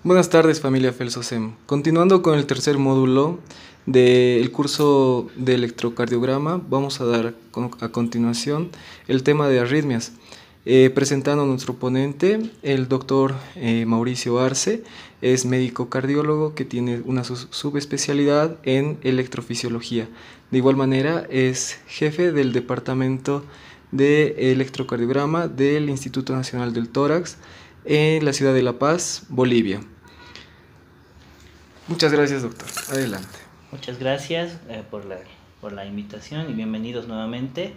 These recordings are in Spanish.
Buenas tardes, familia Felsosem. Continuando con el tercer módulo del curso de electrocardiograma, vamos a dar a continuación el tema de arritmias. Presentando a nuestro ponente, el doctor Mauricio Arce, es médico cardiólogo que tiene una subespecialidad en electrofisiología. De igual manera, es jefe del departamento de electrocardiograma del Instituto Nacional del Tórax en la ciudad de La Paz, Bolivia. Muchas gracias, doctor. Adelante. Muchas gracias por la invitación y bienvenidos nuevamente.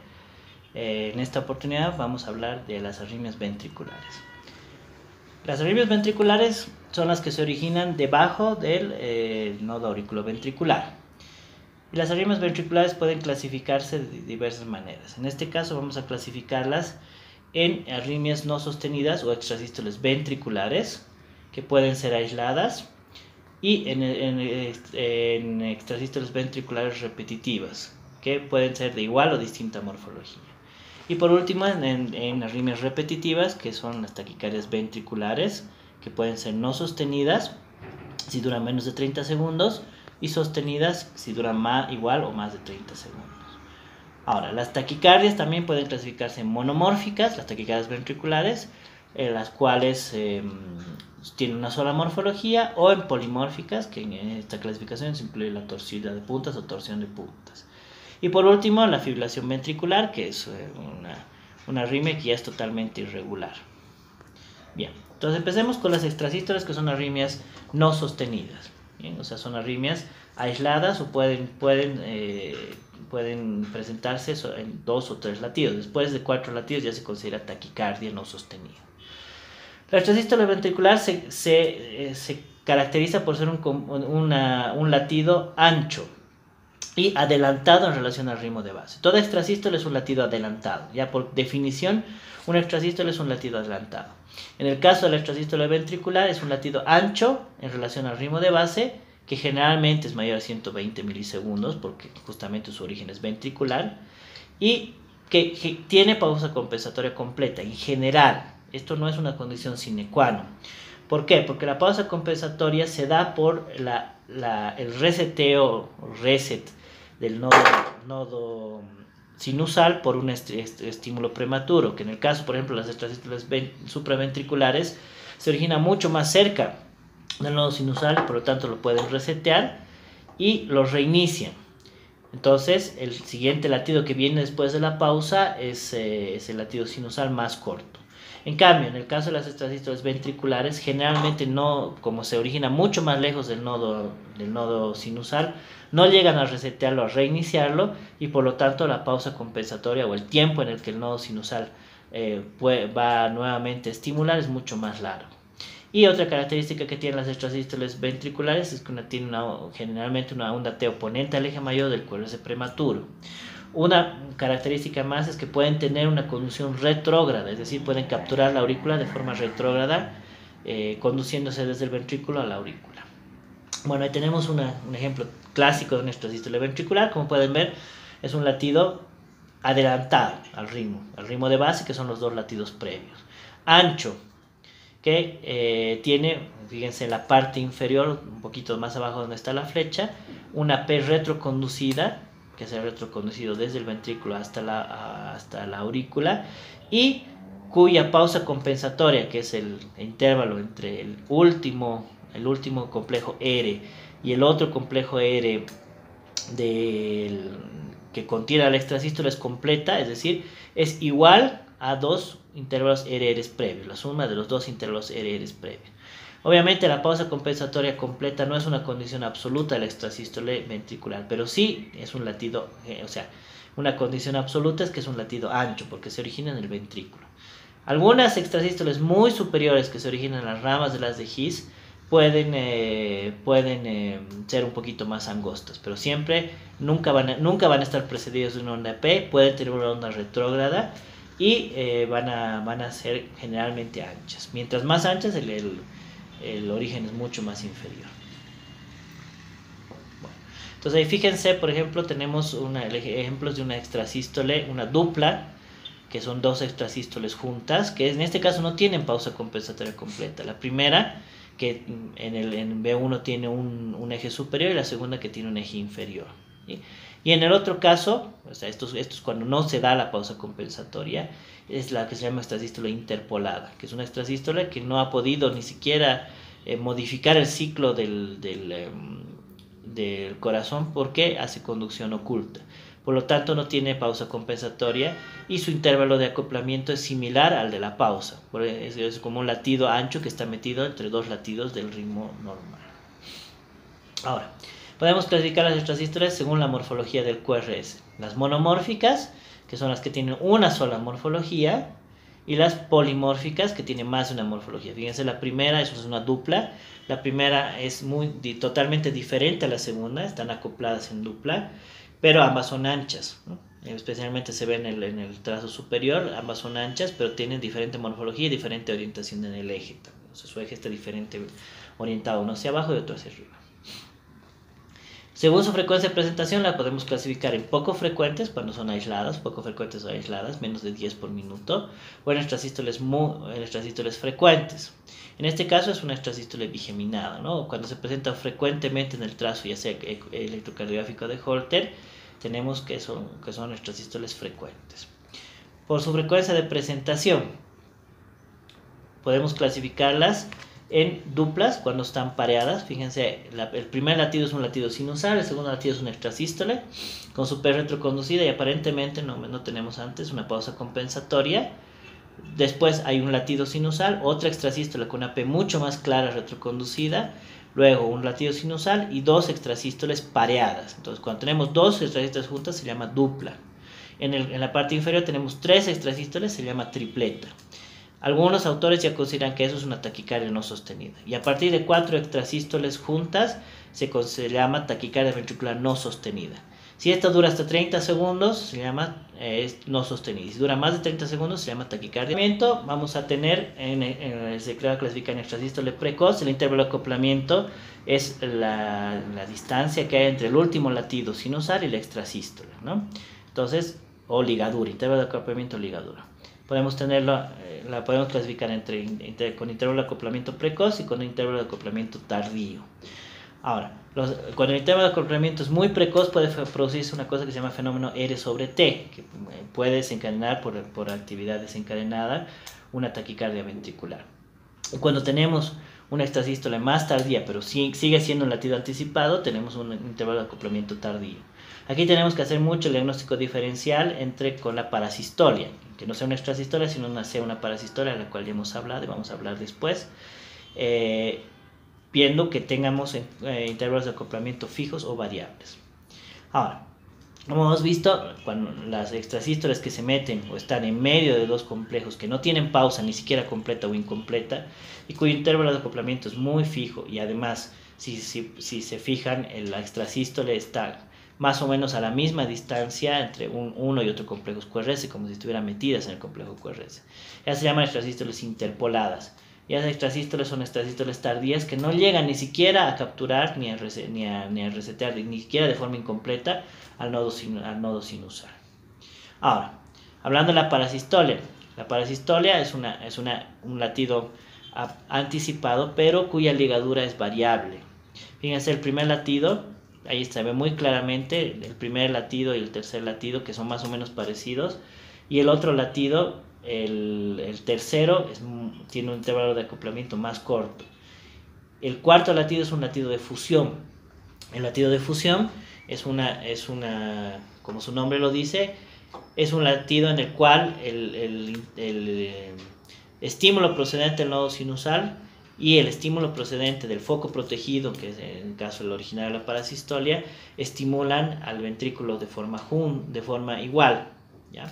En esta oportunidad vamos a hablar de las arritmias ventriculares. Las arritmias ventriculares son las que se originan debajo del nodo auriculoventricular. Y las arritmias ventriculares pueden clasificarse de diversas maneras. En este caso vamos a clasificarlas en arritmias no sostenidas o extrasístoles ventriculares, que pueden ser aisladas, y en extrasístoles ventriculares repetitivas, que pueden ser de igual o distinta morfología. Y por último, en arritmias repetitivas, que son las taquicardias ventriculares, que pueden ser no sostenidas si duran menos de 30 segundos y sostenidas si duran igual o más de 30 segundos. Ahora, las taquicardias también pueden clasificarse en monomórficas, las taquicardias ventriculares, las cuales tienen una sola morfología, o en polimórficas, que en esta clasificación se incluye la torsión de puntas o torsión de puntas. Y por último, la fibrilación ventricular, que es una arritmia que ya es totalmente irregular. Bien, entonces empecemos con las extrasístoles, que son arritmias no sostenidas. Bien, o sea, son arritmias aisladas o pueden presentarse en 2 o 3 latidos. Después de 4 latidos ya se considera taquicardia no sostenida. La extrasístole ventricular se caracteriza por ser un latido ancho y adelantado en relación al ritmo de base. Toda extrasístole es un latido adelantado. Ya por definición, un extrasístole es un latido adelantado. En el caso de la extrasístole ventricular es un latido ancho en relación al ritmo de base, que generalmente es mayor a 120 milisegundos, porque justamente su origen es ventricular, y que tiene pausa compensatoria completa en general. Esto no es una condición sine qua non. ¿Por qué? Porque la pausa compensatoria se da por el reseteo, reset del nodo sinusal por un estímulo prematuro, que en el caso, por ejemplo, las extrasístoles supraventriculares se origina mucho más cerca del nodo sinusal, por lo tanto lo pueden resetear y lo reinician. Entonces, el siguiente latido que viene después de la pausa es el latido sinusal más corto. En cambio, en el caso de las extrasístoles ventriculares, generalmente no, como se origina mucho más lejos del nodo sinusal, no llegan a resetearlo, a reiniciarlo, y por lo tanto la pausa compensatoria o el tiempo en el que el nodo sinusal va nuevamente a estimular es mucho más largo. Y otra característica que tienen las extrasístoles ventriculares es que tienen generalmente un dateo oponente al eje mayor del QRS prematuro. Una característica más es que pueden tener una conducción retrógrada, es decir, pueden capturar la aurícula de forma retrógrada, conduciéndose desde el ventrículo a la aurícula. Bueno, ahí tenemos un ejemplo clásico de una extrasístole ventricular. Como pueden ver, es un latido adelantado al ritmo de base, que son los 2 latidos previos. Ancho, que tiene, fíjense, en la parte inferior, un poquito más abajo donde está la flecha, una P retroconducida, que se ha retroconducido desde el ventrículo hasta la aurícula, y cuya pausa compensatoria, que es el intervalo entre el último complejo R y el otro complejo R que contiene la extrasístole, es completa, es decir, es igual a 2 intervalos RR previos, la suma de los 2 intervalos RR previos. Obviamente la pausa compensatoria completa no es una condición absoluta de la extrasístole ventricular, pero sí es un latido, una condición absoluta es que es un latido ancho, porque se origina en el ventrículo. Algunas extrasístoles muy superiores que se originan en las ramas de las de His pueden ser un poquito más angostas, pero nunca van a estar precedidos de una onda P, pueden tener una onda retrógrada y van a ser generalmente anchas. Mientras más anchas, el origen es mucho más inferior. Bueno, entonces ahí fíjense, por ejemplo, tenemos ejemplos de una extrasístole, una dupla, que son 2 extrasístoles juntas, que en este caso no tienen pausa compensatoria completa. La primera, que en B1 tiene un eje superior y la segunda que tiene un eje inferior. ¿Sí? Y en el otro caso, o sea, esto es cuando no se da la pausa compensatoria, es la que se llama extrasístole interpolada, que es una extrasístole que no ha podido ni siquiera modificar el ciclo del corazón porque hace conducción oculta. Por lo tanto, no tiene pausa compensatoria y su intervalo de acoplamiento es similar al de la pausa. Es como un latido ancho que está metido entre dos latidos del ritmo normal. Ahora, podemos clasificar las extrasístoles según la morfología del QRS. Las monomórficas, que son las que tienen una sola morfología, y las polimórficas, que tienen más de una morfología. Fíjense, la primera es una dupla. La primera es totalmente diferente a la segunda, están acopladas en dupla, pero ambas son anchas, ¿no? Especialmente se ve en el trazo superior, ambas son anchas, pero tienen diferente morfología y diferente orientación en el eje. O sea, su eje está diferente orientado, uno hacia abajo y otro hacia arriba. Según su frecuencia de presentación, la podemos clasificar en poco frecuentes, cuando son aisladas, poco frecuentes o aisladas, menos de 10 por minuto, o en extrasístoles frecuentes. En este caso es una extrasístole bigeminada, ¿no? Cuando se presenta frecuentemente en el trazo, ya sea electrocardiográfico de Holter, tenemos que son extrasístoles frecuentes. Por su frecuencia de presentación, podemos clasificarlas en duplas cuando están pareadas. Fíjense, el primer latido es un latido sinusal, el segundo latido es una extrasístole con su P retroconducida y aparentemente no tenemos antes una pausa compensatoria. Después hay un latido sinusal, otra extrasístole con una P mucho más clara retroconducida, luego un latido sinusal y dos extrasístoles pareadas. Entonces, cuando tenemos dos extrasístoles juntas se llama dupla. En la parte inferior tenemos tres extrasístoles, se llama tripleta. Algunos autores ya consideran que eso es una taquicardia no sostenida. Y a partir de 4 extrasístoles juntas se llama taquicardia ventricular no sostenida. Si esta dura hasta 30 segundos, se llama no sostenida. Y si dura más de 30 segundos, se llama taquicardia. Vamos a tener, se clasifica en extrasístole precoz. El intervalo de acoplamiento es la distancia que hay entre el último latido sinusal y la extrasístole, ¿no? Entonces, o ligadura, intervalo de acoplamiento o ligadura. Podemos la podemos clasificar con intervalo de acoplamiento precoz y con intervalo de acoplamiento tardío. Ahora, cuando el intervalo de acoplamiento es muy precoz, puede producirse una cosa que se llama fenómeno R sobre T, que puede desencadenar por actividad desencadenada una taquicardia ventricular. Y cuando tenemos una extrasístole más tardía, pero sigue siendo un latido anticipado, tenemos un intervalo de acoplamiento tardío. Aquí tenemos que hacer mucho el diagnóstico diferencial con la parasistolia, que no sea una extrasistolia, sino sea una parasistolia, de la cual ya hemos hablado y vamos a hablar después, viendo que tengamos intervalos de acoplamiento fijos o variables. Ahora, como hemos visto, cuando las extrasístoles que se meten o están en medio de dos complejos que no tienen pausa ni siquiera completa o incompleta y cuyo intervalo de acoplamiento es muy fijo y además si se fijan la extrasístole está más o menos a la misma distancia entre uno y otro complejo QRS, como si estuvieran metidas en el complejo QRS. Ellas se llaman extrasístoles interpoladas. Y las extrasístoles son extrasístoles tardías que no llegan ni siquiera a capturar ni a resetear, ni siquiera de forma incompleta al nodo sinusal. Ahora, hablando de la parasistolia es un latido anticipado, pero cuya ligadura es variable. Fíjense, el primer latido, ahí se ve muy claramente el primer latido y el tercer latido, que son más o menos parecidos, y el otro latido, el tercero, tiene un intervalo de acoplamiento más corto. El cuarto latido es un latido de fusión. El latido de fusión es como su nombre lo dice, es un latido en el cual el estímulo procedente del nodo sinusal y el estímulo procedente del foco protegido, que es en el caso del original de la parasistolia, estimulan al ventrículo de forma igual, ¿ya?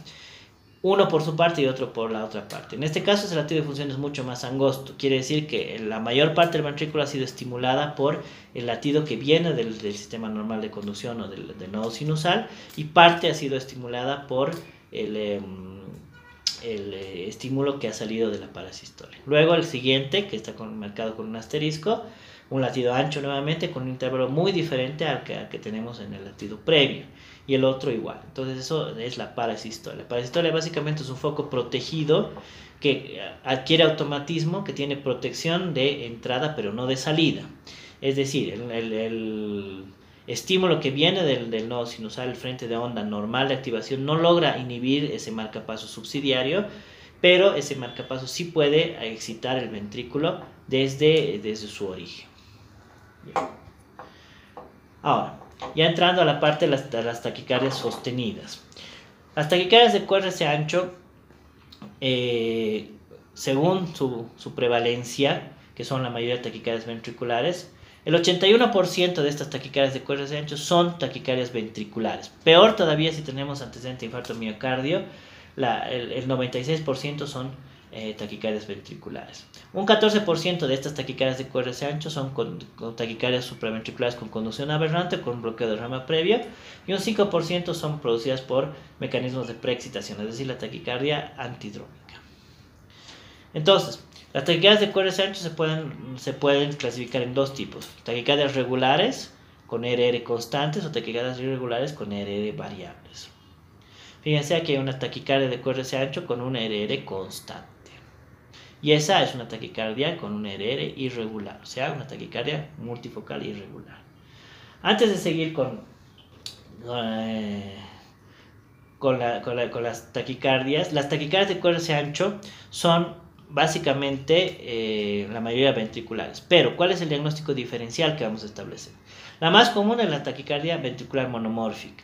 Uno por su parte y otro por la otra parte. En este caso, el latido de función es mucho más angosto. Quiere decir que la mayor parte del ventrículo ha sido estimulada por el latido que viene del sistema normal de conducción o del nodo sinusal, y parte ha sido estimulada por el estímulo que ha salido de la parasistolia. Luego el siguiente, que está marcado con un asterisco, un latido ancho nuevamente con un intervalo muy diferente al que tenemos en el latido previo, y el otro igual. Entonces eso es la parasistolia. La parasistolia básicamente es un foco protegido que adquiere automatismo, que tiene protección de entrada pero no de salida. Es decir, el estímulo que viene del nodo sinusal, el frente de onda normal de activación, no logra inhibir ese marcapaso subsidiario, pero ese marcapaso sí puede excitar el ventrículo desde su origen. Bien. Ahora, ya entrando a la parte de las taquicardias sostenidas. Las taquicardias de QRS ancho, según su prevalencia, que son la mayoría de taquicardias ventriculares, el 81% de estas taquicardias de QRS ancho son taquicardias ventriculares. Peor todavía si tenemos antecedente de infarto miocardio, el 96% son taquicardias ventriculares. Un 14% de estas taquicardias de QRS ancho son con taquicardias supraventriculares con conducción aberrante, con bloqueo de rama previo, y un 5% son producidas por mecanismos de preexcitación, es decir, la taquicardia antidrómica. Entonces, las taquicardias de QRS ancho se pueden clasificar en dos tipos: taquicardias regulares con RR constantes o taquicardias irregulares con RR variables. Fíjense aquí hay una taquicardia de QRS ancho con un RR constante. Y esa es una taquicardia con un RR irregular, o sea, una taquicardia multifocal irregular. Antes de seguir con las taquicardias de QRS ancho son básicamente la mayoría ventriculares. Pero, ¿cuál es el diagnóstico diferencial que vamos a establecer? La más común es la taquicardia ventricular monomórfica.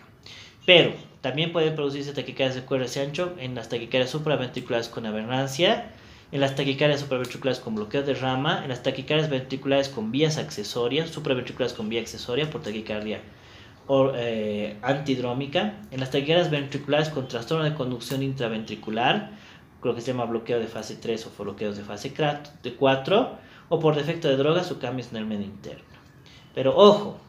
Pero también pueden producirse taquicardias de QRS ancho en las taquicardias supraventriculares con aberrancia, en las taquicardias supraventriculares con bloqueo de rama, en las taquicardias ventriculares con vías accesorias, supraventriculares con vía accesoria por taquicardia antidrómica, en las taquicardias ventriculares con trastorno de conducción intraventricular, lo que se llama bloqueo de fase 3 o bloqueos de fase 4, o por defecto de drogas o cambios en el medio interno. Pero ojo,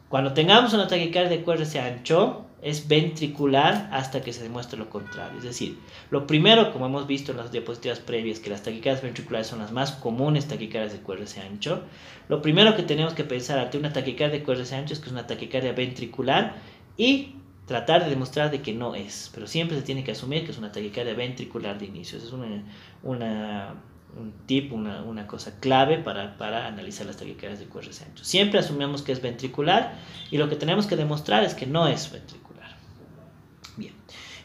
cuando tengamos una taquicardia de QRS ancho, es ventricular hasta que se demuestre lo contrario. Es decir, lo primero, como hemos visto en las diapositivas previas, que las taquicardias ventriculares son las más comunes taquicardias de QRS ancho, lo primero que tenemos que pensar ante una taquicardia de QRS ancho es que es una taquicardia ventricular y tratar de demostrar de que no es. Pero siempre se tiene que asumir que es una taquicardia ventricular de inicio. Esa es una cosa clave para analizar las taquicardias de QRS ancho. Siempre asumimos que es ventricular y lo que tenemos que demostrar es que no es ventricular. Bien,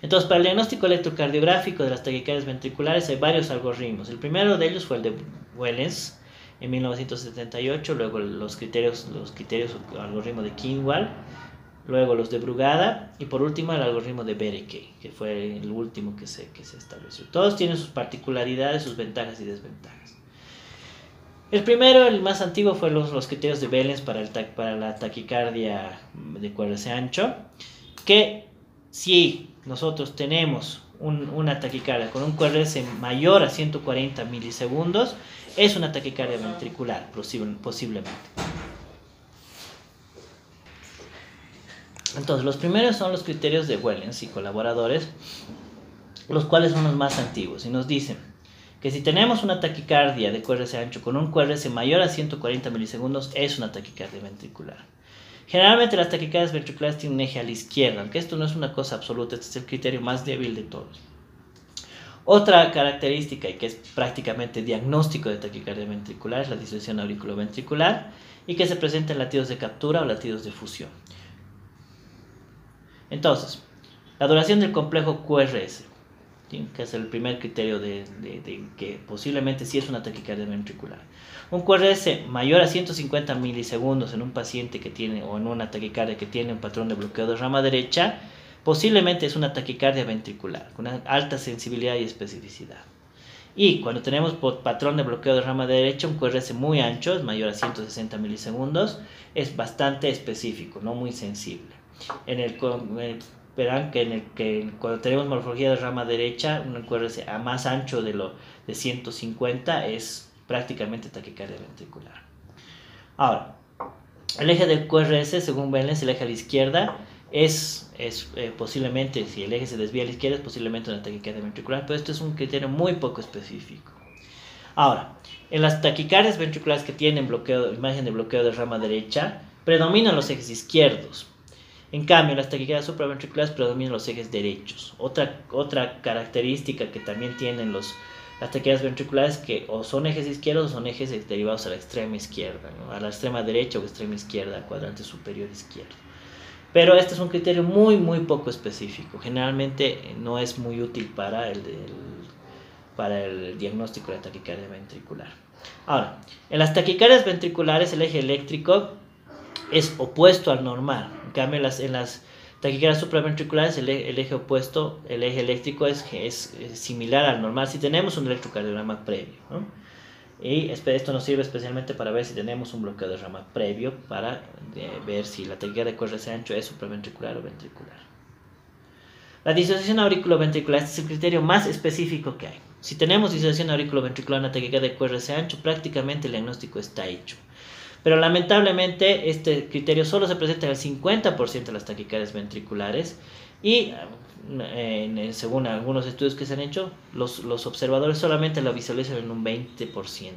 entonces para el diagnóstico electrocardiográfico de las taquicardias ventriculares hay varios algoritmos. El primero de ellos fue el de Wellens en 1978, luego los criterios o algoritmo de Kienwald, luego los de Brugada y por último el algoritmo de Bereke, que fue el último que se estableció. Todos tienen sus particularidades, sus ventajas y desventajas. El primero, el más antiguo, fue los criterios de Wellens para la taquicardia de QRS ancho, que si nosotros tenemos una taquicardia con un QRS mayor a 140 milisegundos, es una taquicardia ventricular, posiblemente. Entonces, los primeros son los criterios de Wellens y colaboradores, los cuales son los más antiguos, y nos dicen que si tenemos una taquicardia de QRS ancho con un QRS mayor a 140 milisegundos, es una taquicardia ventricular. Generalmente las taquicardias ventriculares tienen un eje a la izquierda, aunque esto no es una cosa absoluta, este es el criterio más débil de todos. Otra característica, y que es prácticamente diagnóstico de taquicardia ventricular, es la disfunción auriculoventricular, y que se presenta en latidos de captura o latidos de fusión. Entonces, la duración del complejo QRS, ¿sí?, que es el primer criterio de que posiblemente sí es una taquicardia ventricular. Un QRS mayor a 150 milisegundos en un paciente que tiene, o en una taquicardia que tiene un patrón de bloqueo de rama derecha, posiblemente es una taquicardia ventricular, con una alta sensibilidad y especificidad. Y cuando tenemos patrón de bloqueo de rama derecha, un QRS muy ancho, es mayor a 160 milisegundos, es bastante específico, no muy sensible. Verán que cuando tenemos morfología de rama derecha, un QRS más ancho de 150 es prácticamente taquicardia ventricular. Ahora, el eje del QRS, según Wellens, el eje a la izquierda, es posiblemente, si el eje se desvía a la izquierda, es posiblemente una taquicardia ventricular, pero esto es un criterio muy poco específico. Ahora, en las taquicardias ventriculares que tienen imagen de bloqueo de rama derecha, predominan los ejes izquierdos. En cambio, en las taquicardias supraventriculares predominan los ejes derechos. Otra característica que también tienen las taquicardias ventriculares, que o son ejes izquierdos o son ejes derivados a la extrema izquierda, ¿no? A la extrema derecha o extrema izquierda, cuadrante superior izquierdo. Pero este es un criterio muy, muy poco específico. Generalmente no es muy útil para el diagnóstico de la taquicardia ventricular. Ahora, en las taquicardias ventriculares el eje eléctrico es opuesto al normal. En cambio, en las taquicardias supraventriculares el eje opuesto, el eje eléctrico es similar al normal si tenemos un electrocardiograma previo, ¿no? Y esto nos sirve especialmente para ver si tenemos un bloqueo de rama previo, para ver si la taquicardia de QRS ancho es supraventricular o ventricular. La disociación auriculoventricular, este es el criterio más específico que hay. Si tenemos disociación auriculoventricular en la taquicardia de QRS ancho, prácticamente el diagnóstico está hecho. Pero lamentablemente este criterio solo se presenta en el 50% de las taquicardias ventriculares y según algunos estudios que se han hecho, los observadores solamente lo visualizan en un 20%.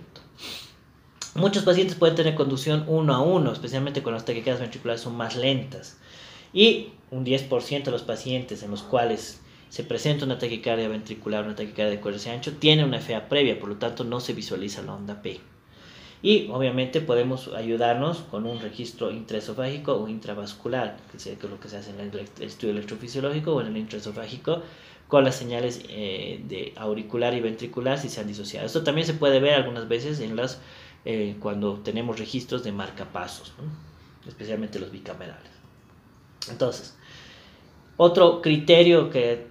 Muchos pacientes pueden tener conducción 1 a 1, especialmente cuando las taquicardias ventriculares son más lentas. Y un 10% de los pacientes en los cuales se presenta una taquicardia ventricular, una taquicardia de QRS ancho, tiene una FA previa, por lo tanto no se visualiza la onda P. Y obviamente podemos ayudarnos con un registro intraesofágico o intravascular, que es lo que se hace en el estudio electrofisiológico o en el intraesofágico, con las señales de auricular y ventricular si se han disociado. Esto también se puede ver algunas veces cuando tenemos registros de marcapasos, ¿no? Especialmente los bicamerales. Entonces, otro criterio que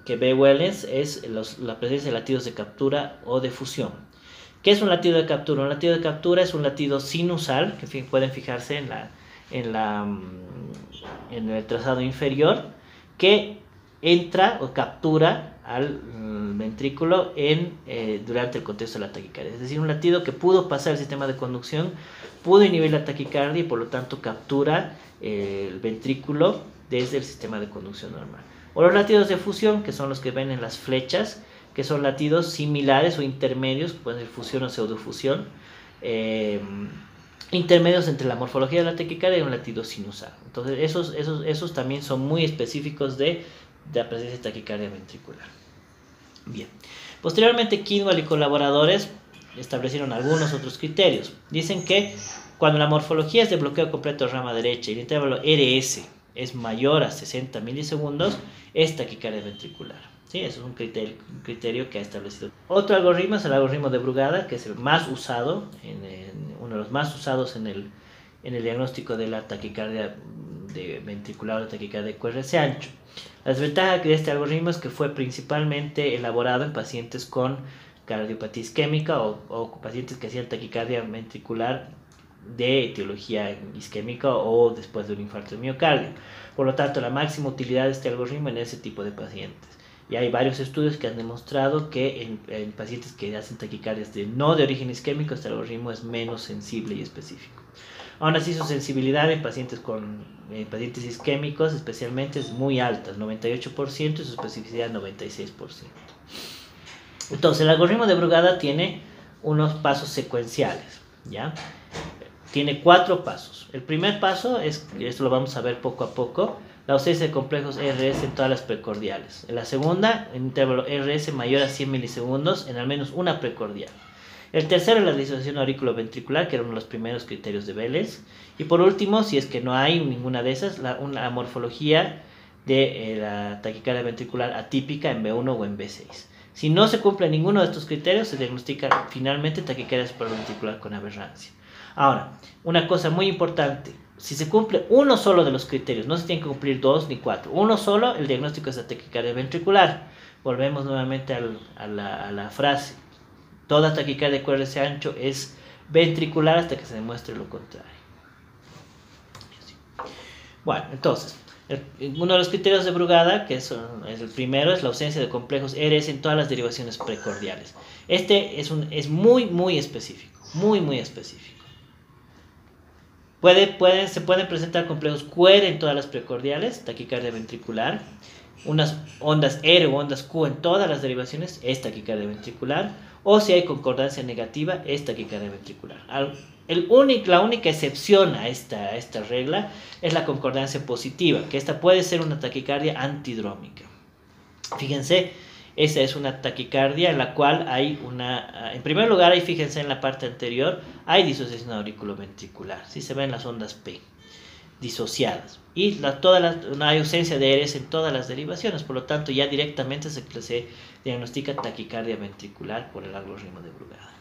ve Wellens es la presencia de latidos de captura o de fusión. ¿Qué es un latido de captura? Un latido de captura es un latido sinusal, que pueden fijarse en el trazado inferior, que entra o captura al ventrículo durante el contexto de la taquicardia. Es decir, un latido que pudo pasar el sistema de conducción, pudo inhibir la taquicardia y por lo tanto captura el ventrículo desde el sistema de conducción normal. O los latidos de fusión, que son los que ven en las flechas, que son latidos similares o intermedios, pueden ser fusión o pseudofusión, intermedios entre la morfología de la taquicardia y un latido sinusal. Entonces esos también son muy específicos de la presencia de taquicardia ventricular. Bien. Posteriormente, Kidwell y colaboradores establecieron algunos otros criterios. Dicen que cuando la morfología es de bloqueo completo de rama derecha y el intervalo RS es mayor a 60 milisegundos, es taquicardia ventricular. ¿Sí? Eso es un criterio que ha establecido. Otro algoritmo es el algoritmo de Brugada, que es el más usado, uno de los más usados en el diagnóstico de la taquicardia ventricular o la taquicardia de QRS ancho. La desventaja de este algoritmo es que fue principalmente elaborado en pacientes con cardiopatía isquémica o pacientes que hacían taquicardia ventricular de etiología isquémica o después de un infarto de miocardio. Por lo tanto, la máxima utilidad de este algoritmo en ese tipo de pacientes. Y hay varios estudios que han demostrado que en pacientes que hacen taquicardias no de origen isquémico, este algoritmo es menos sensible y específico. Aún así, su sensibilidad en pacientes isquémicos especialmente es muy alta, 98%, y su especificidad 96%. Entonces, el algoritmo de Brugada tiene unos pasos secuenciales, ¿ya? Tiene 4 pasos. El primer paso es, y esto lo vamos a ver poco a poco, la ausencia de complejos RS en todas las precordiales. En la segunda, en intervalo RS mayor a 100 milisegundos en al menos una precordial. El tercero es la disociación auriculoventricular, que era uno de los primeros criterios de Wellens. Y por último, si es que no hay ninguna de esas, una morfología de la taquicardia ventricular atípica en B1 o en B6. Si no se cumple ninguno de estos criterios, se diagnostica finalmente taquicardia supraventricular con aberrancia. Ahora, una cosa muy importante. Si se cumple uno solo de los criterios, no se tienen que cumplir 2 ni 4. Uno solo, el diagnóstico es la taquicardia ventricular. Volvemos nuevamente a la frase. Toda taquicardia de QRS ancho es ventricular hasta que se demuestre lo contrario. Bueno, entonces, uno de los criterios de Brugada, que es el primero, es la ausencia de complejos RS en todas las derivaciones precordiales. Este es muy específico, muy específico. Se pueden presentar complejos QR en todas las precordiales, taquicardia unas ondas R o ondas Q en todas las derivaciones, es taquicardia ventricular, o si hay concordancia negativa, es taquicardia ventricular. La única excepción a esta regla es la concordancia positiva, que esta puede ser una taquicardia antidrómica. Fíjense, esa es una taquicardia en la cual hay en primer lugar, ahí fíjense en la parte anterior, hay disociación auriculoventricular, ¿sí? Se ven las ondas P disociadas y no hay ausencia de ERS en todas las derivaciones, por lo tanto ya directamente se diagnostica taquicardia ventricular por el algoritmo de Brugada.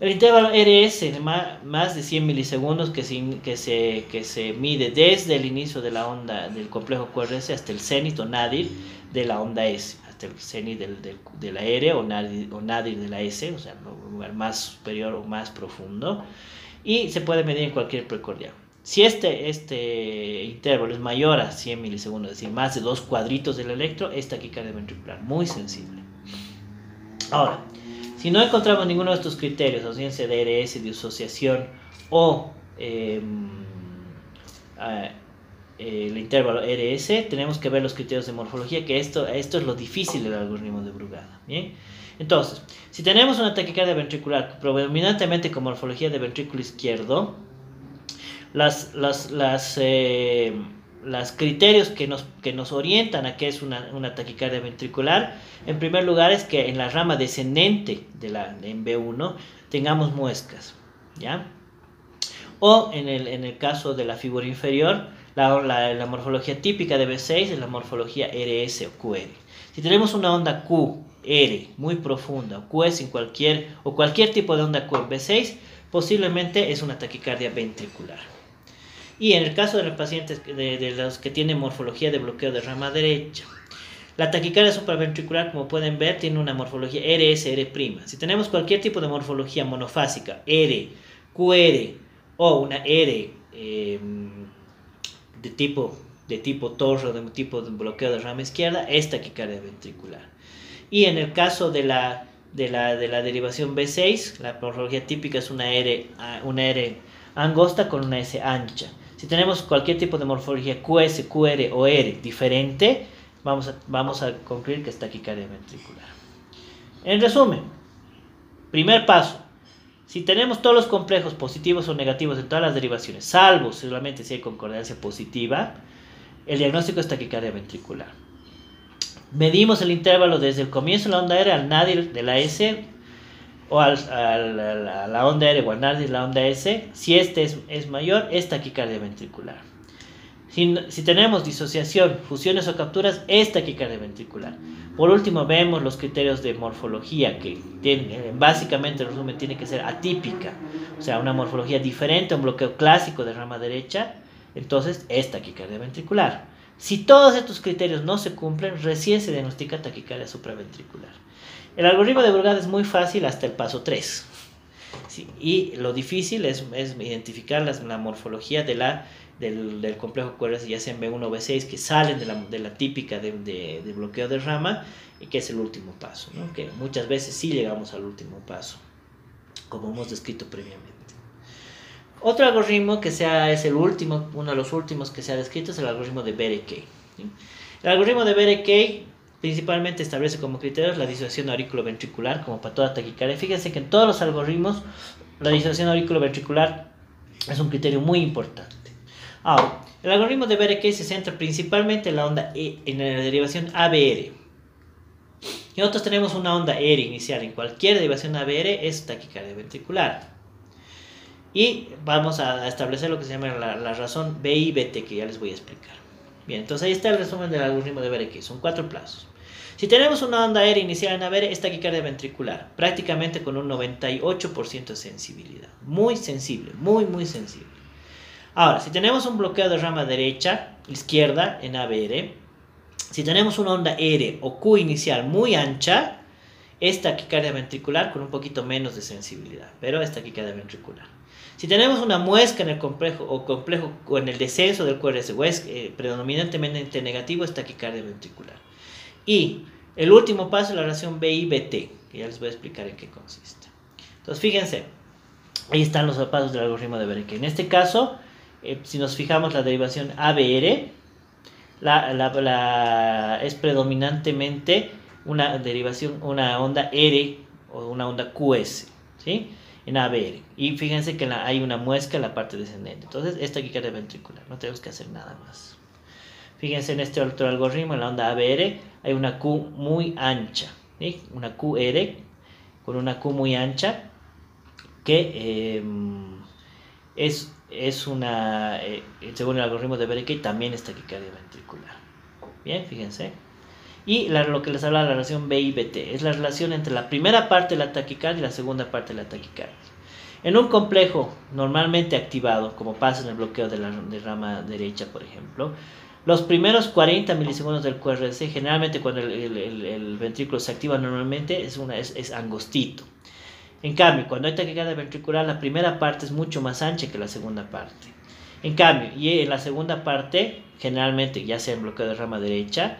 El intervalo RS de más de 100 milisegundos que se mide desde el inicio de la onda del complejo QRS hasta el cenit o nadir de la onda S, hasta el cenit de la R o nadir de la S, o sea, el lugar más superior o más profundo, y se puede medir en cualquier precordial. Si este intervalo es mayor a 100 milisegundos, es decir, más de 2 cuadritos del electro, es taquicardia ventricular, muy sensible. Ahora, si no encontramos ninguno de estos criterios, ausencia de RS, disociación o el intervalo RS, tenemos que ver los criterios de morfología, que esto es lo difícil del algoritmo de Brugada. ¿Bien? Entonces, si tenemos una taquicardia ventricular predominantemente con morfología de ventrículo izquierdo, los criterios que nos orientan a qué es una taquicardia ventricular, en primer lugar es que en la rama descendente en B1 tengamos muescas, ¿ya? O en el caso de la figura inferior, la morfología típica de B6 es la morfología RS o QR. Si tenemos una onda QR muy profunda o QS en cualquier tipo de onda Q en B6, posiblemente es una taquicardia ventricular. Y en el caso de los pacientes de los que tienen morfología de bloqueo de rama derecha, la taquicardia supraventricular, como pueden ver, tiene una morfología RS-R'. Si tenemos cualquier tipo de morfología monofásica, R, QR o una R de tipo torre, de tipo de bloqueo de rama izquierda, es taquicardia ventricular. Y en el caso de la derivación B6, la morfología típica es una R angosta con una S ancha. Si tenemos cualquier tipo de morfología QS, QR o R diferente, vamos a concluir que es taquicardia ventricular. En resumen, primer paso, si tenemos todos los complejos positivos o negativos en todas las derivaciones, salvo solamente si hay concordancia positiva, el diagnóstico es taquicardia ventricular. Medimos el intervalo desde el comienzo de la onda R al nadir de la S o a la onda R o al nadir de la onda S. Si este es mayor, es taquicardia ventricular. Si tenemos disociación, fusiones o capturas, es taquicardia ventricular. Por último, vemos los criterios de morfología, que básicamente, en resumen, tiene que ser atípica, o sea, una morfología diferente a un bloqueo clásico de rama derecha, entonces es taquicardia ventricular. Si todos estos criterios no se cumplen, recién se diagnostica taquicardia supraventricular. El algoritmo de Brugada es muy fácil hasta el paso 3. Sí, y lo difícil es identificar la morfología del complejo QRS, ya sea en B1 o B6, que salen de la típica de bloqueo de rama, y que es el último paso, ¿no? Que muchas veces sí llegamos al último paso, como hemos descrito previamente. Otro algoritmo que es uno de los últimos que se ha descrito, es el algoritmo de Berekey. ¿Sí? El algoritmo de Berekey principalmente establece como criterios la disociación auriculoventricular, como para toda taquicardia. Fíjense que en todos los algoritmos la disociación auriculoventricular es un criterio muy importante. Ahora, el algoritmo de Berekey se centra principalmente en la onda en la derivación ABR. Y nosotros tenemos una onda R inicial en cualquier derivación ABR, es taquicardia ventricular. Y vamos a establecer lo que se llama la razón BI-BT, que ya les voy a explicar. Bien, entonces ahí está el resumen del algoritmo de Berekey, son 4 plazos. Si tenemos una onda R inicial en ABR, es taquicardia ventricular, prácticamente con un 98% de sensibilidad. Muy sensible, muy sensible. Ahora, si tenemos un bloqueo de rama derecha, izquierda en ABR, si tenemos una onda R o Q inicial muy ancha, es taquicardia ventricular con un poquito menos de sensibilidad, pero es taquicardia ventricular. Si tenemos una muesca en el complejo o en el descenso del QRS o es predominantemente negativo, es taquicardia ventricular. Y el último paso es la relación BI-BT, que ya les voy a explicar en qué consiste. Entonces, fíjense, ahí están los pasos del algoritmo de Berekey. En este caso, si nos fijamos la derivación ABR, es predominantemente una onda R o una onda QS, ¿sí? En ABR. Y fíjense que hay una muesca en la parte descendente. Entonces, esta taquicardia ventricular. No tenemos que hacer nada más. Fíjense en este otro algoritmo, en la onda ABR, hay una Q muy ancha, ¿sí? Una QR con una Q muy ancha que es una, según el algoritmo de Berkeley, también es taquicardia ventricular. Bien, fíjense. Y lo que les habla de la relación B y BT, es la relación entre la primera parte de la taquicardia y la segunda parte de la taquicardia. En un complejo normalmente activado, como pasa en el bloqueo de la rama derecha, por ejemplo, los primeros 40 milisegundos del QRS, generalmente cuando el ventrículo se activa normalmente, es angostito. En cambio, cuando hay taquicardia ventricular, la primera parte es mucho más ancha que la segunda parte. En cambio, y en la segunda parte, generalmente, ya sea en bloqueo de rama derecha,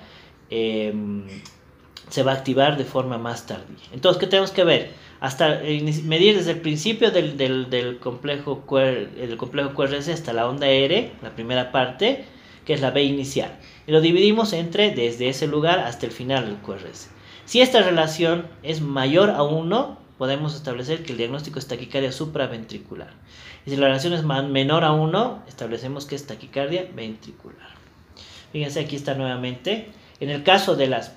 se va a activar de forma más tardía. Entonces, ¿qué tenemos que ver? Hasta medir desde el principio del complejo QRS hasta la onda R, la primera parte, que es la B inicial. Y lo dividimos desde ese lugar hasta el final del QRS. Si esta relación es mayor a 1, podemos establecer que el diagnóstico es taquicardia supraventricular. Y si la relación es menor a 1, establecemos que es taquicardia ventricular. Fíjense, aquí está nuevamente. En el caso de las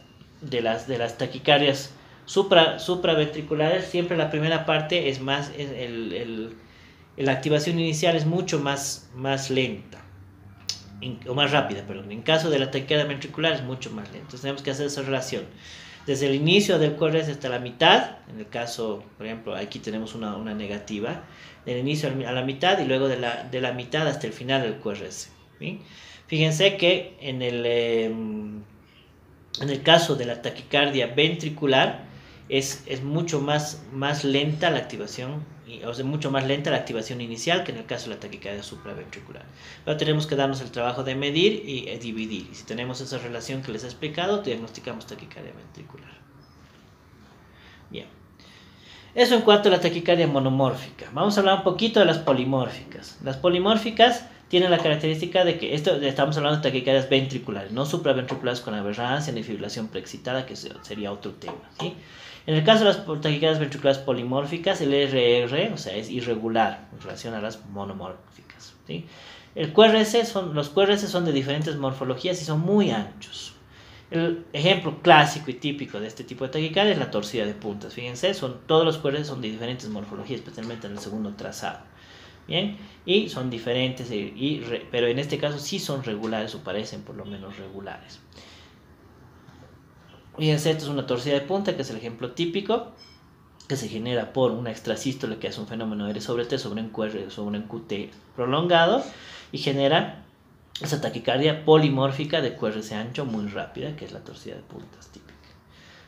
taquicardias supraventriculares, siempre la primera parte es más, la activación inicial es mucho más lenta, o más rápida, perdón. En caso de la taquicardia ventricular es mucho más lenta. Entonces tenemos que hacer esa relación. Desde el inicio del QRS hasta la mitad, en el caso, por ejemplo, aquí tenemos una negativa, del inicio a la mitad y luego de la mitad hasta el final del QRS. ¿Sí? Fíjense que en el caso de la taquicardia ventricular es mucho más lenta la activación, o sea, mucho más lenta la activación inicial que en el caso de la taquicardia supraventricular. Pero tenemos que darnos el trabajo de medir y dividir. Y si tenemos esa relación que les he explicado, diagnosticamos taquicardia ventricular. Bien. Eso en cuanto a la taquicardia monomórfica. Vamos a hablar un poquito de las polimórficas. Las polimórficas tienen la característica de que estamos hablando de taquicardias ventriculares, no supraventriculares con aberrancia ni fibrilación preexcitada, que sería otro tema, ¿sí? En el caso de las taquicardias ventriculares polimórficas, el RR, o sea, es irregular en relación a las monomórficas, ¿sí? Los QRS son de diferentes morfologías y son muy anchos. El ejemplo clásico y típico de este tipo de taquicardia es la torcida de puntas. Fíjense, todos los QRS son de diferentes morfologías, especialmente en el segundo trazado. Bien, y son diferentes, pero en este caso sí son regulares o parecen por lo menos regulares. Fíjense, esto es una torcida de punta, que es el ejemplo típico, que se genera por una extrasístole, que es un fenómeno R sobre T sobre un QT prolongado, y genera esa taquicardia polimórfica de QRS ancho muy rápida, que es la torcida de puntas típica.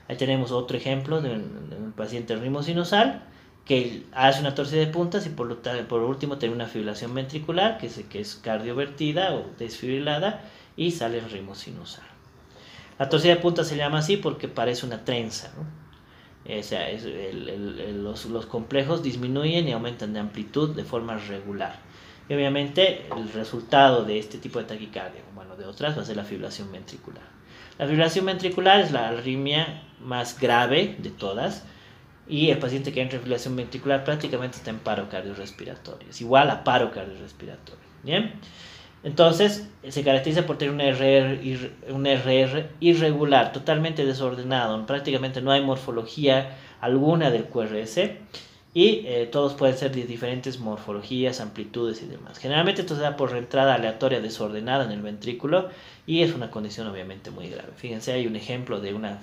Ahí tenemos otro ejemplo de un paciente ritmosinusal que hace una torcida de puntas y por último tiene una fibrilación ventricular que es cardiovertida o desfibrilada y sale en ritmosinusal. La torcida de puntas se llama así porque parece una trenza, ¿no? O sea, los complejos disminuyen y aumentan de amplitud de forma regular. Y obviamente el resultado de este tipo de taquicardia, bueno, de otras, va a ser la fibrilación ventricular. La fibrilación ventricular es la arritmia más grave de todas y el paciente que entra en fibrilación ventricular prácticamente está en paro cardiorrespiratorio. Es igual a paro cardiorrespiratorio. ¿Bien? Entonces, se caracteriza por tener un RR irregular, totalmente desordenado. Prácticamente no hay morfología alguna del QRS. Y todos pueden ser de diferentes morfologías, amplitudes y demás. Generalmente esto se da por reentrada aleatoria desordenada en el ventrículo y es una condición obviamente muy grave. Fíjense, hay un ejemplo de una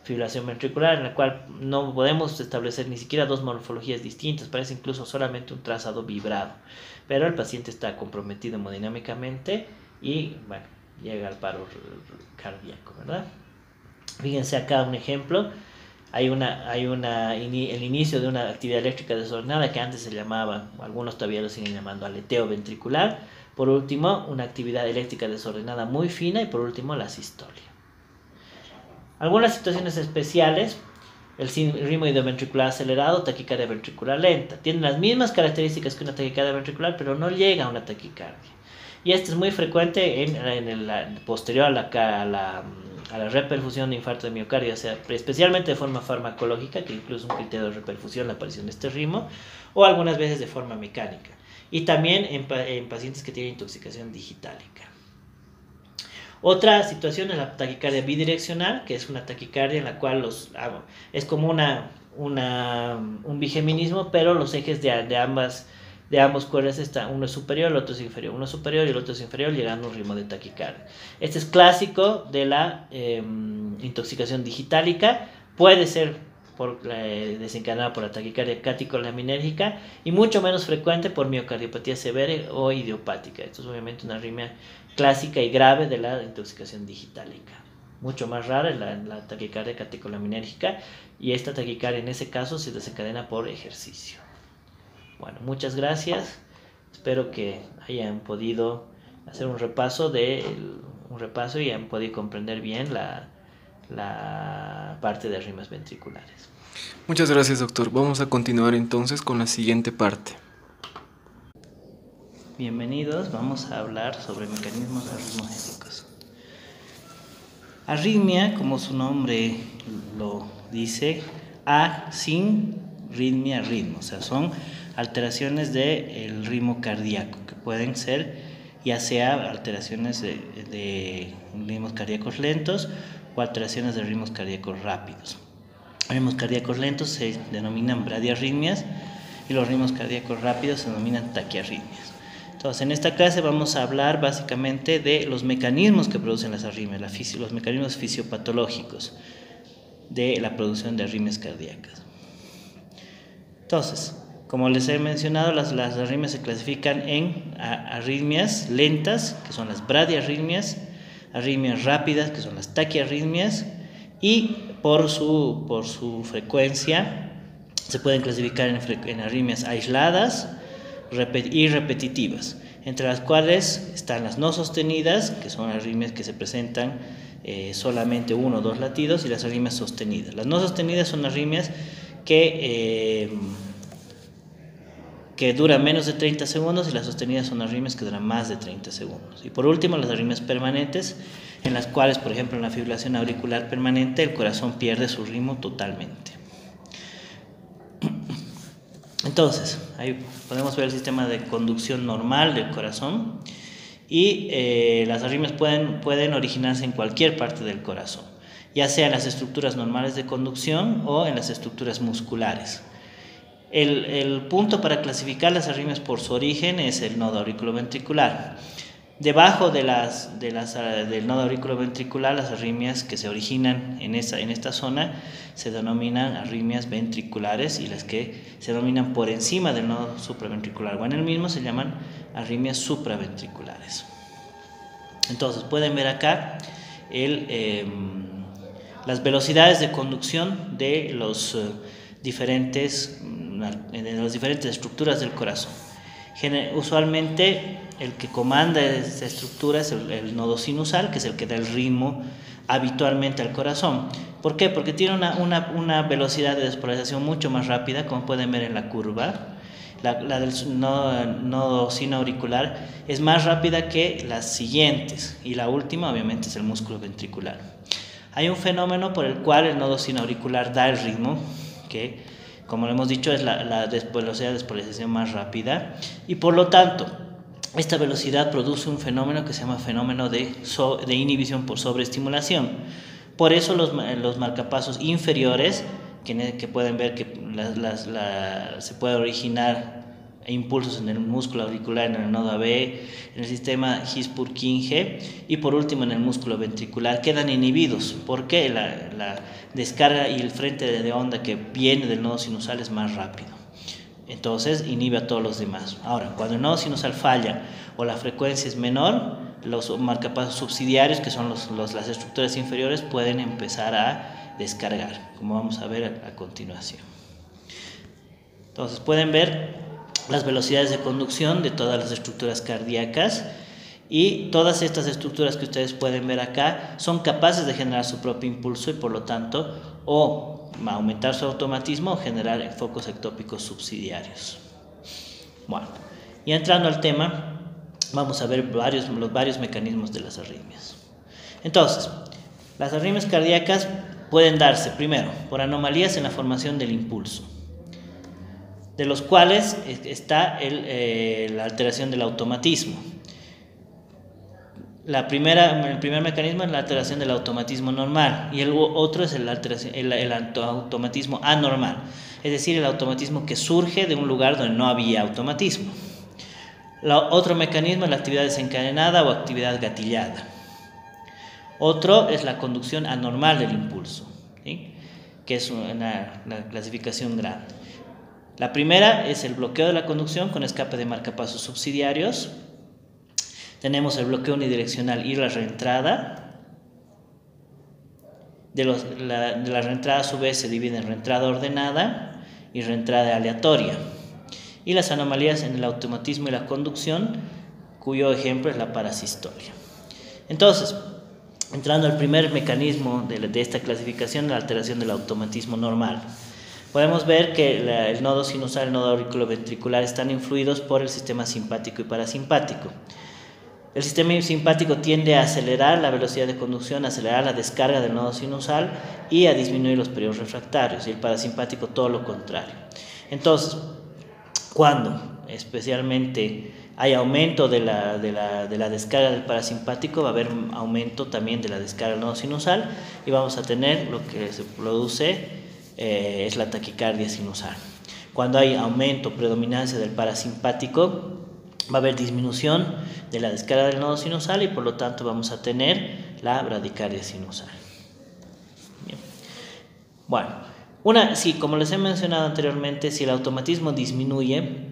fibrilación ventricular en la cual no podemos establecer ni siquiera dos morfologías distintas, parece incluso solamente un trazado vibrado, pero el paciente está comprometido hemodinámicamente y bueno, llega al paro cardíaco, ¿verdad? Fíjense acá un ejemplo. Hay el inicio de una actividad eléctrica desordenada que antes se llamaba, algunos todavía lo siguen llamando aleteo ventricular. Por último, una actividad eléctrica desordenada muy fina y por último la sistolia. Algunas situaciones especiales, el ritmo ventricular acelerado, taquicardia ventricular lenta. Tienen las mismas características que una taquicardia ventricular, pero no llega a una taquicardia. Y esto es muy frecuente en el posterior a a la reperfusión de infarto de miocardio, o sea, especialmente de forma farmacológica, que incluso un criterio de reperfusión la aparición de este ritmo, o algunas veces de forma mecánica, y también en pacientes que tienen intoxicación digitálica. Otra situación es la taquicardia bidireccional, que es una taquicardia en la cual es como un bigeminismo, pero los ejes de ambos cuerdas están, uno es superior, el otro es inferior, uno es superior y el otro es inferior, llegando a un ritmo de taquicardia. Este es clásico de la intoxicación digitálica, puede ser desencadenada por la taquicardia catecolaminérgica y mucho menos frecuente por miocardiopatía severa o idiopática. Esto es obviamente una arritmia clásica y grave de la intoxicación digitálica. Mucho más rara es la taquicardia catecolaminérgica, y esta taquicardia en ese caso se desencadena por ejercicio. Bueno, muchas gracias. Espero que hayan podido hacer un repaso y hayan podido comprender bien la parte de arritmias ventriculares. Muchas gracias, doctor. Vamos a continuar entonces con la siguiente parte. Bienvenidos, vamos a hablar sobre mecanismos arritmogénicos. Arritmia, como su nombre lo dice, sin ritmia, ritmo, o sea, son alteraciones del ritmo cardíaco, que pueden ser ya sea alteraciones de ritmos cardíacos lentos o alteraciones de ritmos cardíacos rápidos. Los ritmos cardíacos lentos se denominan bradiarritmias y los ritmos cardíacos rápidos se denominan taquiarritmias. Entonces, en esta clase vamos a hablar básicamente de los mecanismos que producen las arritmias, los mecanismos fisiopatológicos de la producción de arritmias cardíacas. Entonces, como les he mencionado, las arritmias se clasifican en arritmias lentas, que son las bradiarritmias, arritmias rápidas, que son las taquiarritmias, y por su frecuencia se pueden clasificar en arritmias aisladas y repetitivas, entre las cuales están las no sostenidas, que son arritmias que se presentan solamente 1 o 2 latidos, y las arritmias sostenidas. Las no sostenidas son arritmias que duran menos de 30 segundos, y las sostenidas son arritmias que duran más de 30 segundos. Y por último, las arritmias permanentes, en las cuales, por ejemplo, en la fibrilación auricular permanente, el corazón pierde su ritmo totalmente. Entonces, ahí podemos ver el sistema de conducción normal del corazón, y las arritmias pueden originarse en cualquier parte del corazón, ya sea en las estructuras normales de conducción o en las estructuras musculares. El punto para clasificar las arritmias por su origen es el nodo auriculoventricular. Debajo del nodo auriculoventricular, las arritmias que se originan en esta zona se denominan arritmias ventriculares, y las que se denominan por encima del nodo supraventricular o en el mismo se llaman arritmias supraventriculares. Entonces, pueden ver acá las velocidades de conducción de las diferentes estructuras del corazón. Usualmente el que comanda esta estructura es el nodo sinusal, que es el que da el ritmo habitualmente al corazón. ¿Por qué? Porque tiene una velocidad de despolarización mucho más rápida, como pueden ver en la curva. La del nodo sinoauricular es más rápida que las siguientes, y la última obviamente es el músculo ventricular. Hay un fenómeno por el cual el nodo sinoauricular da el ritmo, que, como lo hemos dicho, es la velocidad de despolarización más rápida, y por lo tanto esta velocidad produce un fenómeno que se llama fenómeno de inhibición por sobreestimulación. Por eso los marcapasos inferiores, que pueden ver que se puede originar impulsos en el músculo auricular, en el nodo AB, en el sistema His-Purkinje, y por último en el músculo ventricular, quedan inhibidos porque la descarga y el frente de onda que viene del nodo sinusal es más rápido. Entonces inhibe a todos los demás. Ahora, cuando el nodo sinusal falla o la frecuencia es menor, los marcapasos subsidiarios, que son las estructuras inferiores, pueden empezar a descargar, como vamos a ver a continuación. Entonces, pueden ver las velocidades de conducción de todas las estructuras cardíacas, y todas estas estructuras que ustedes pueden ver acá son capaces de generar su propio impulso, y por lo tanto o aumentar su automatismo o generar focos ectópicos subsidiarios. Bueno, y entrando al tema, vamos a ver los varios mecanismos de las arritmias. Entonces, Las arritmias cardíacas pueden darse, primero, por anomalías en la formación del impulso, de los cuales está la alteración del automatismo. El primer mecanismo es la alteración del automatismo normal y el otro es el automatismo anormal, es decir, el automatismo que surge de un lugar donde no había automatismo. Otro mecanismo es la actividad desencadenada o actividad gatillada. Otro es la conducción anormal del impulso, ¿sí? Que es una clasificación grande. La primera es el bloqueo de la conducción con escape de marcapasos subsidiarios. Tenemos el bloqueo unidireccional y la reentrada. La reentrada a su vez se divide en reentrada ordenada y reentrada aleatoria. Y las anomalías en el automatismo y la conducción, cuyo ejemplo es la parasistolia. Entonces, entrando al primer mecanismo de esta clasificación, la alteración del automatismo normal, podemos ver que el nodo sinusal y el nodo auriculoventricular están influidos por el sistema simpático y parasimpático. El sistema simpático tiende a acelerar la velocidad de conducción, a acelerar la descarga del nodo sinusal y a disminuir los periodos refractarios, y el parasimpático todo lo contrario. Entonces, cuando especialmente hay aumento de la descarga del parasimpático, va a haber aumento también de la descarga del nodo sinusal y vamos a tener lo que se produce es la taquicardia sinusal. Cuando hay aumento, predominancia del parasimpático, va a haber disminución de la descarga del nodo sinusal y por lo tanto vamos a tener la bradicardia sinusal. Bien. Bueno, como les he mencionado anteriormente, si el automatismo disminuye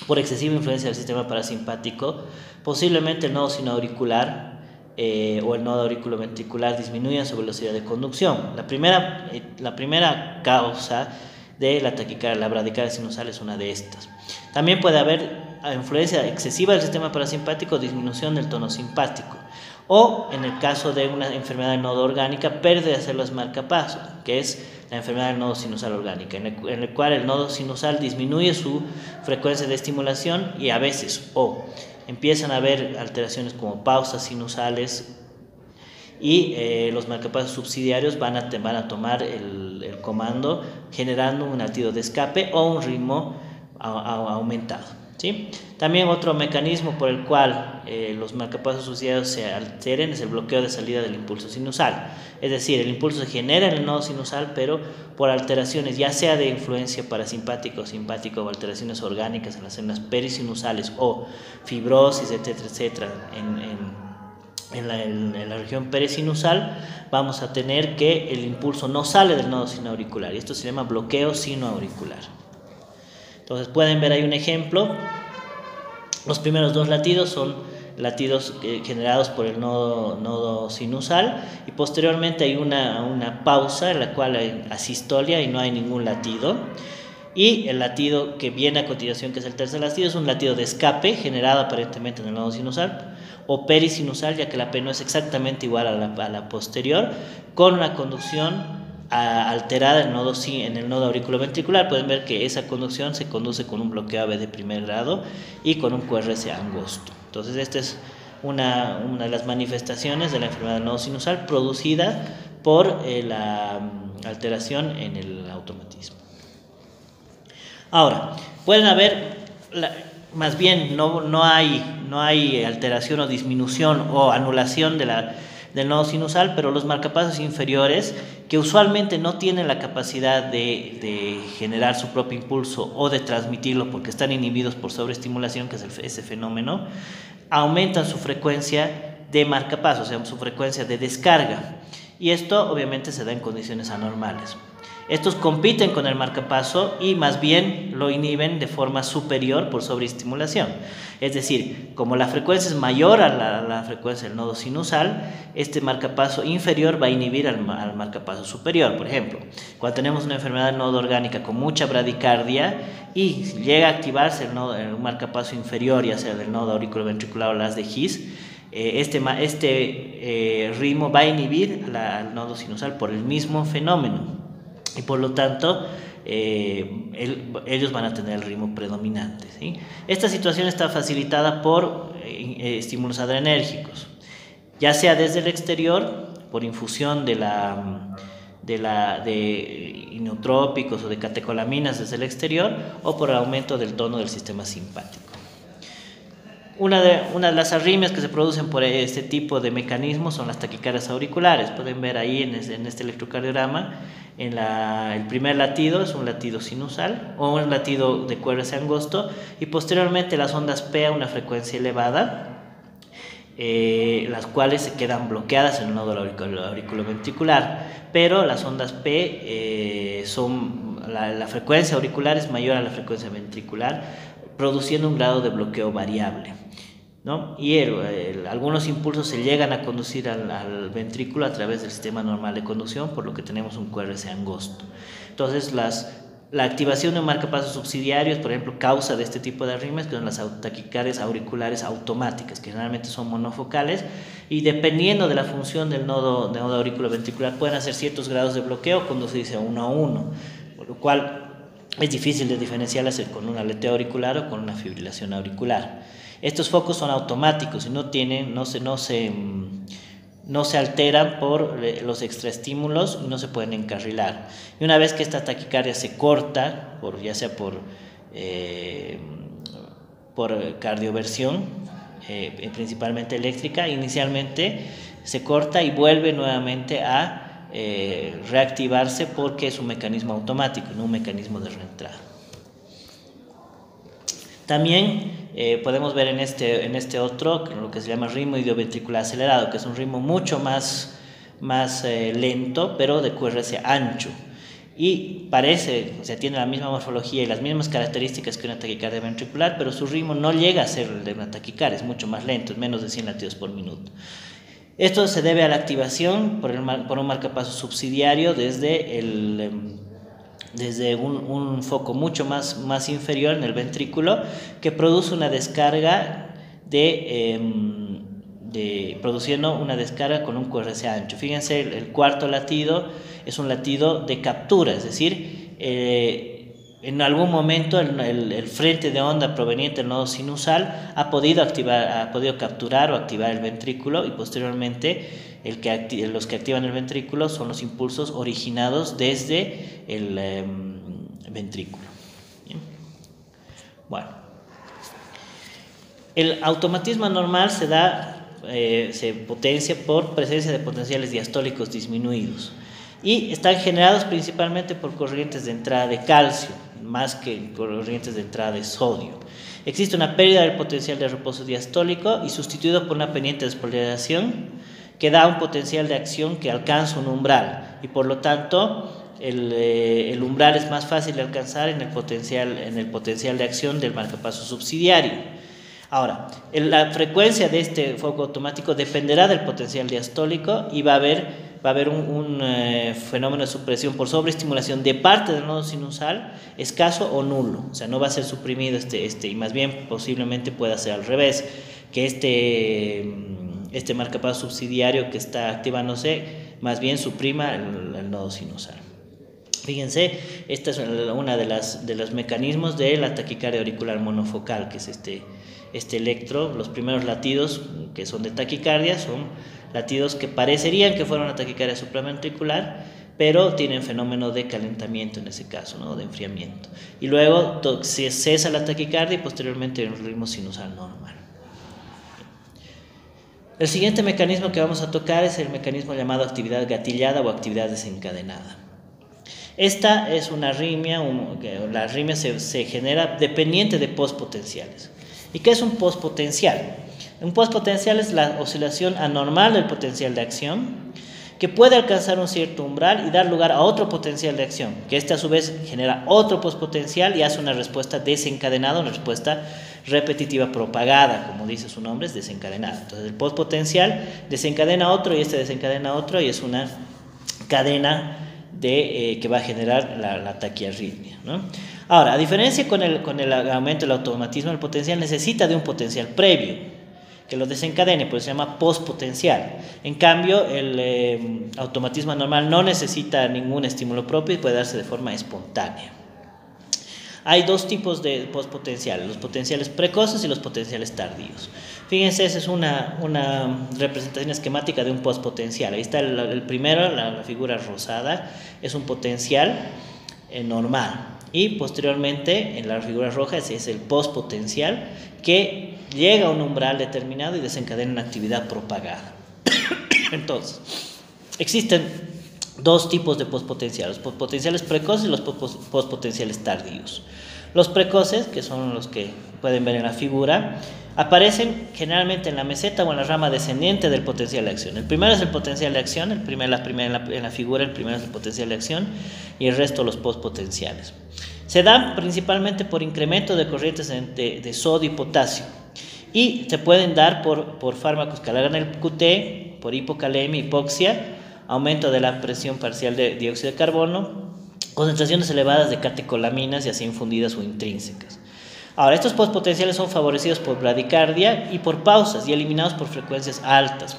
por excesiva influencia del sistema parasimpático, posiblemente el nodo sinoauricular o el nodo auriculoventricular disminuyan su velocidad de conducción. La primera causa de la taquicardia, la bradicardia sinusal, es una de estas. También puede haber influencia excesiva del sistema parasimpático, disminución del tono simpático, o en el caso de una enfermedad del nodo orgánica, pérdida de células marcapasos, que es la enfermedad del nodo sinusal orgánica, en el cual el nodo sinusal disminuye su frecuencia de estimulación y a veces empiezan a haber alteraciones como pausas sinusales y los marcapasos subsidiarios van a tomar el comando, generando un latido de escape o un ritmo aumentado, ¿sí? También otro mecanismo por el cual los marcapasos subsidiarios se alteren es el bloqueo de salida del impulso sinusal. Es decir, el impulso se genera en el nodo sinusal, pero por alteraciones ya sea de influencia parasimpática o simpática o alteraciones orgánicas en las células perisinusales o fibrosis, etcétera, etcétera, en la región perisinusal, vamos a tener que el impulso no sale del nodo sinoauricular y esto se llama bloqueo sinoauricular. Entonces pueden ver ahí un ejemplo. Los primeros dos latidos son latidos generados por el nodo sinusal y posteriormente hay una pausa en la cual hay asistolia y no hay ningún latido. Y el latido que viene a continuación, que es el tercer latido, es un latido de escape generado aparentemente en el nodo sinusal o perisinusal, ya que la P no es exactamente igual a la posterior, con una conducción alterada en el nodo auriculoventricular. Pueden ver que esa conducción se conduce con un bloqueo AB de primer grado y con un QRS angosto. Entonces esta es una de las manifestaciones de la enfermedad del nodo sinusal producida por la alteración en el automatismo. Ahora, pueden haber, más bien no hay alteración o disminución o anulación del nodo sinusal, pero los marcapasos inferiores, que usualmente no tienen la capacidad de generar su propio impulso o de transmitirlo porque están inhibidos por sobreestimulación, que es ese fenómeno, aumentan su frecuencia de marcapasos, o sea, su frecuencia de descarga, y esto obviamente se da en condiciones anormales. Estos compiten con el marcapaso y más bien lo inhiben de forma superior por sobreestimulación. Es decir, como la frecuencia es mayor a la frecuencia del nodo sinusal, este marcapaso inferior va a inhibir al marcapaso superior. Por ejemplo, cuando tenemos una enfermedad del nodo orgánica con mucha bradicardia y llega a activarse el marcapaso inferior, ya sea del nodo auriculoventricular o las de His, este ritmo va a inhibir al nodo sinusal por el mismo fenómeno. Y por lo tanto, ellos van a tener el ritmo predominante, ¿sí? Esta situación está facilitada por estímulos adrenérgicos, ya sea desde el exterior por infusión de inotrópicos o de catecolaminas desde el exterior, o por el aumento del tono del sistema simpático. Una de las arritmias que se producen por este tipo de mecanismos son las taquicardias auriculares. Pueden ver ahí en este electrocardiograma, el primer latido es un latido sinusal o un latido de QRS angosto, y posteriormente las ondas P a una frecuencia elevada, las cuales se quedan bloqueadas en el nódulo auriculoventricular, pero las ondas P la frecuencia auricular es mayor a la frecuencia ventricular, produciendo un grado de bloqueo variable, ¿no? Y algunos impulsos se llegan a conducir al ventrículo a través del sistema normal de conducción, por lo que tenemos un QRS angosto. Entonces, la activación de un marcapasos subsidiarios, por ejemplo, causa de este tipo de arritmias, que son las taquicardias auriculares automáticas, que generalmente son monofocales, y dependiendo de la función del nodo auriculoventricular, pueden hacer ciertos grados de bloqueo, conducirse a 1 a 1, por lo cual es difícil de diferenciarlas con un aleteo auricular o con una fibrilación auricular. Estos focos son automáticos y no se alteran por los extraestímulos y no se pueden encarrilar. Y una vez que esta taquicardia se corta, ya sea por cardioversión, principalmente eléctrica, inicialmente se corta y vuelve nuevamente a reactivarse, porque es un mecanismo automático, no un mecanismo de reentrada. También podemos ver en este otro lo que se llama ritmo idioventricular acelerado, que es un ritmo mucho más lento, pero de QRS ancho, y tiene la misma morfología y las mismas características que una taquicardia ventricular, pero su ritmo no llega a ser el de una taquicardia, es mucho más lento, es menos de 100 latidos por minuto. Esto se debe a la activación por un marcapasos subsidiario desde un foco mucho más inferior en el ventrículo, que produce una descarga produciendo una descarga con un QRS ancho. Fíjense, el cuarto latido es un latido de captura, es decir, en algún momento el frente de onda proveniente del nodo sinusal ha podido capturar o activar el ventrículo, y posteriormente los que activan el ventrículo son los impulsos originados desde el ventrículo. Bien. Bueno, el automatismo anormal se potencia por presencia de potenciales diastólicos disminuidos, y están generados principalmente por corrientes de entrada de calcio, más que corrientes de entrada de sodio. Existe una pérdida del potencial de reposo diastólico y sustituido por una pendiente despolarización que da un potencial de acción que alcanza un umbral, y por lo tanto el umbral es más fácil de alcanzar en el potencial de acción del marcapasos subsidiario. Ahora, la frecuencia de este foco automático dependerá del potencial diastólico, y va a haber un fenómeno de supresión por sobreestimulación de parte del nodo sinusal escaso o nulo, o sea, no va a ser suprimido y más bien posiblemente pueda ser al revés, que este marcapasos subsidiario que está activándose más bien suprima el nodo sinusal. Fíjense, esta es una de los mecanismos de la taquicardia auricular monofocal, que es este electro. Los primeros latidos que son de taquicardia son latidos que parecerían que fueron una taquicardia supraventricular, pero tienen fenómeno de calentamiento en ese caso, ¿no? De enfriamiento. Y luego se cesa la taquicardia y posteriormente el ritmo sinusal normal. El siguiente mecanismo que vamos a tocar es el mecanismo llamado actividad gatillada o actividad desencadenada. Esta es una arritmia, la arritmia se genera dependiente de postpotenciales. ¿Y qué es un postpotencial? Un postpotencial es la oscilación anormal del potencial de acción, que puede alcanzar un cierto umbral y dar lugar a otro potencial de acción, que a su vez genera otro postpotencial y hace una respuesta desencadenada, una respuesta repetitiva propagada, como dice su nombre, es desencadenada. Entonces el postpotencial desencadena otro y este desencadena otro, y es una cadena que va a generar la taquiarritmia, ¿no? Ahora, a diferencia con el aumento del automatismo, el potencial necesita de un potencial previo que lo desencadene, pues se llama postpotencial. En cambio, el automatismo anormal no necesita ningún estímulo propio y puede darse de forma espontánea. Hay dos tipos de postpotenciales, los potenciales precoces y los potenciales tardíos. Fíjense, esa es una representación esquemática de un postpotencial. Ahí está el primero, la figura rosada, es un potencial normal. Y posteriormente, en la figura roja, ese es el postpotencial que llega a un umbral determinado y desencadena una actividad propagada. Entonces, existen dos tipos de postpotenciales, los postpotenciales precoces y los postpotenciales tardíos. Los precoces, que son los que pueden ver en la figura, aparecen generalmente en la meseta o en la rama descendiente del potencial de acción. El primero es el potencial de acción, en la figura el primero es el potencial de acción y el resto los postpotenciales. Se dan principalmente por incremento de corrientes de sodio y potasio y se pueden dar por fármacos que alargan el QT, por hipocalemia, hipoxia, aumento de la presión parcial de dióxido de carbono, concentraciones elevadas de catecolaminas, ya sea infundidas o intrínsecas. Ahora, estos postpotenciales son favorecidos por bradicardia y por pausas y eliminados por frecuencias altas,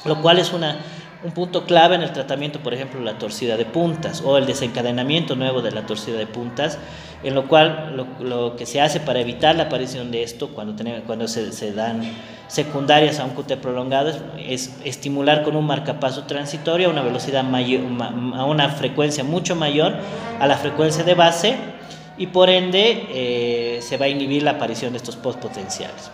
lo cual es un punto clave en el tratamiento, por ejemplo, la torcida de puntas o el desencadenamiento nuevo de la torcida de puntas, en lo cual lo que se hace para evitar la aparición de esto cuando se dan secundarias a un QT prolongado es estimular con un marcapaso transitorio a una velocidad mayor, a una frecuencia mucho mayor a la frecuencia de base, y por ende se va a inhibir la aparición de estos postpotenciales.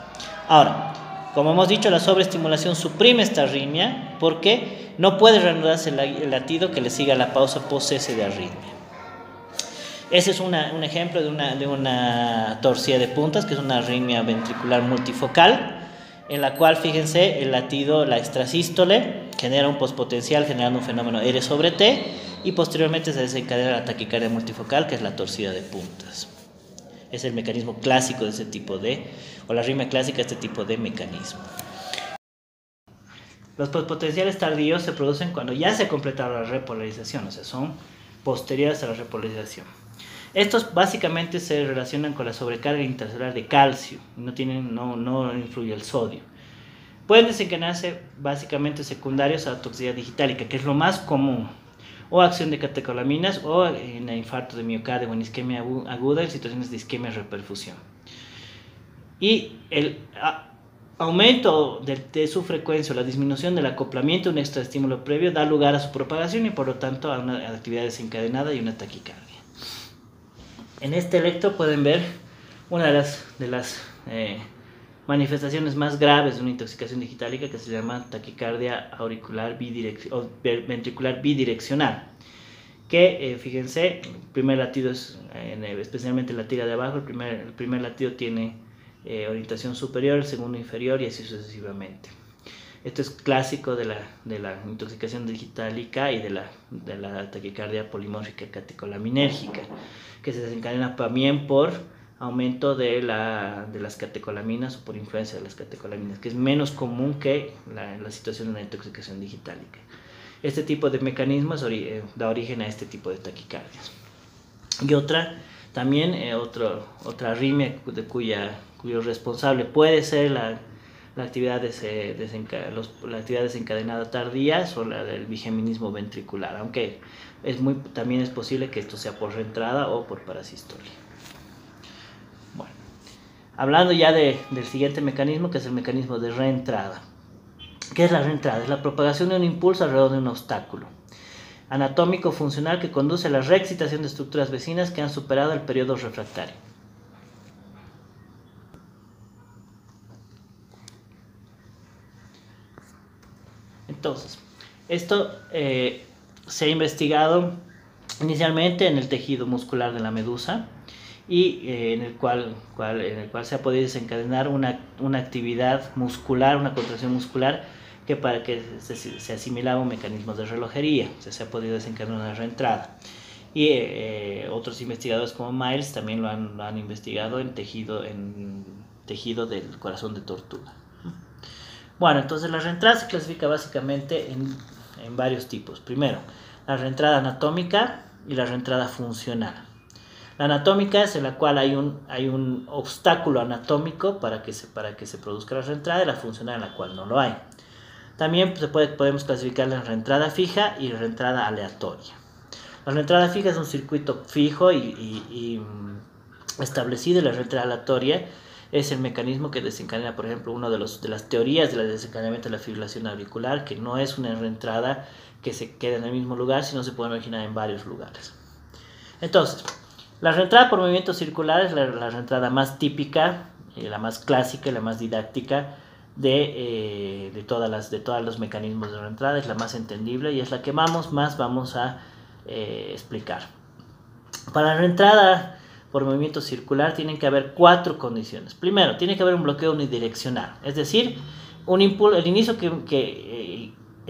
Ahora, como hemos dicho, la sobreestimulación suprime esta arritmia porque no puede reanudarse el latido que le siga la pausa post-cese de arritmia. Ese es un ejemplo de una torcida de puntas, que es una arritmia ventricular multifocal, en la cual, fíjense, el latido, la extrasístole, genera un postpotencial generando un fenómeno R sobre T, y posteriormente se desencadena la taquicardia multifocal, que es la torcida de puntas. Es el mecanismo clásico de este tipo o la arritmia clásica de este tipo de mecanismo. Los postpotenciales tardíos se producen cuando ya se ha completado la repolarización, o sea, son posteriores a la repolarización. Estos básicamente se relacionan con la sobrecarga intracelular de calcio, no influye el sodio. Pueden desencadenarse básicamente secundarios a la toxicidad digitálica, que es lo más común, o acción de catecolaminas, o en infarto de miocardio o en isquemia aguda, en situaciones de isquemia reperfusión. Y el aumento de su frecuencia o la disminución del acoplamiento de un extraestímulo previo da lugar a su propagación y por lo tanto a una actividad desencadenada y una taquicardia. En este electro pueden ver una de las manifestaciones más graves de una intoxicación digitálica, que se llama taquicardia ventricular bidireccional, que fíjense, el primer latido es especialmente la tira de abajo, el primer latido tiene orientación superior, el segundo inferior y así sucesivamente. Esto es clásico de la intoxicación digitálica y de la taquicardia polimórfica catecolaminérgica, que se desencadena también por aumento de las catecolaminas o por influencia de las catecolaminas, que es menos común que la situación de una intoxicación digitálica. Este tipo de mecanismos da origen a este tipo de taquicardias. Y otra arritmia cuyo responsable puede ser la actividad desencadenada tardía o la del bigeminismo ventricular, aunque también es posible que esto sea por reentrada o por parasistolia. Bueno, hablando ya del siguiente mecanismo, que es el mecanismo de reentrada. ¿Qué es la reentrada? Es la propagación de un impulso alrededor de un obstáculo anatómico funcional que conduce a la reexcitación de estructuras vecinas que han superado el periodo refractario. Entonces, esto se ha investigado inicialmente en el tejido muscular de la medusa y en el cual se ha podido desencadenar una actividad muscular, una contracción muscular para que se asimilaba a un mecanismo de relojería. O sea, se ha podido desencadenar una reentrada. Y otros investigadores como Miles también lo han investigado en tejido del corazón de tortuga. Bueno, entonces la reentrada se clasifica básicamente en varios tipos. Primero, la reentrada anatómica y la reentrada funcional. La anatómica es en la cual hay un obstáculo anatómico para que se produzca la reentrada, y la funcional en la cual no lo hay. También podemos clasificarla en reentrada fija y reentrada aleatoria. La reentrada fija es un circuito fijo y establecido. La reentrada aleatoria es el mecanismo que desencadena, por ejemplo, una de las teorías del desencadenamiento de la fibrilación auricular, que no es una reentrada que se queda en el mismo lugar, sino se puede originar en varios lugares. Entonces, la reentrada por movimiento circular es la reentrada más típica, la más clásica y la más didáctica de todos los mecanismos de reentrada. Es la más entendible y es la que más vamos a explicar. Para la reentrada por movimiento circular tienen que haber 4 condiciones. Primero, tiene que haber un bloqueo unidireccional, es decir, el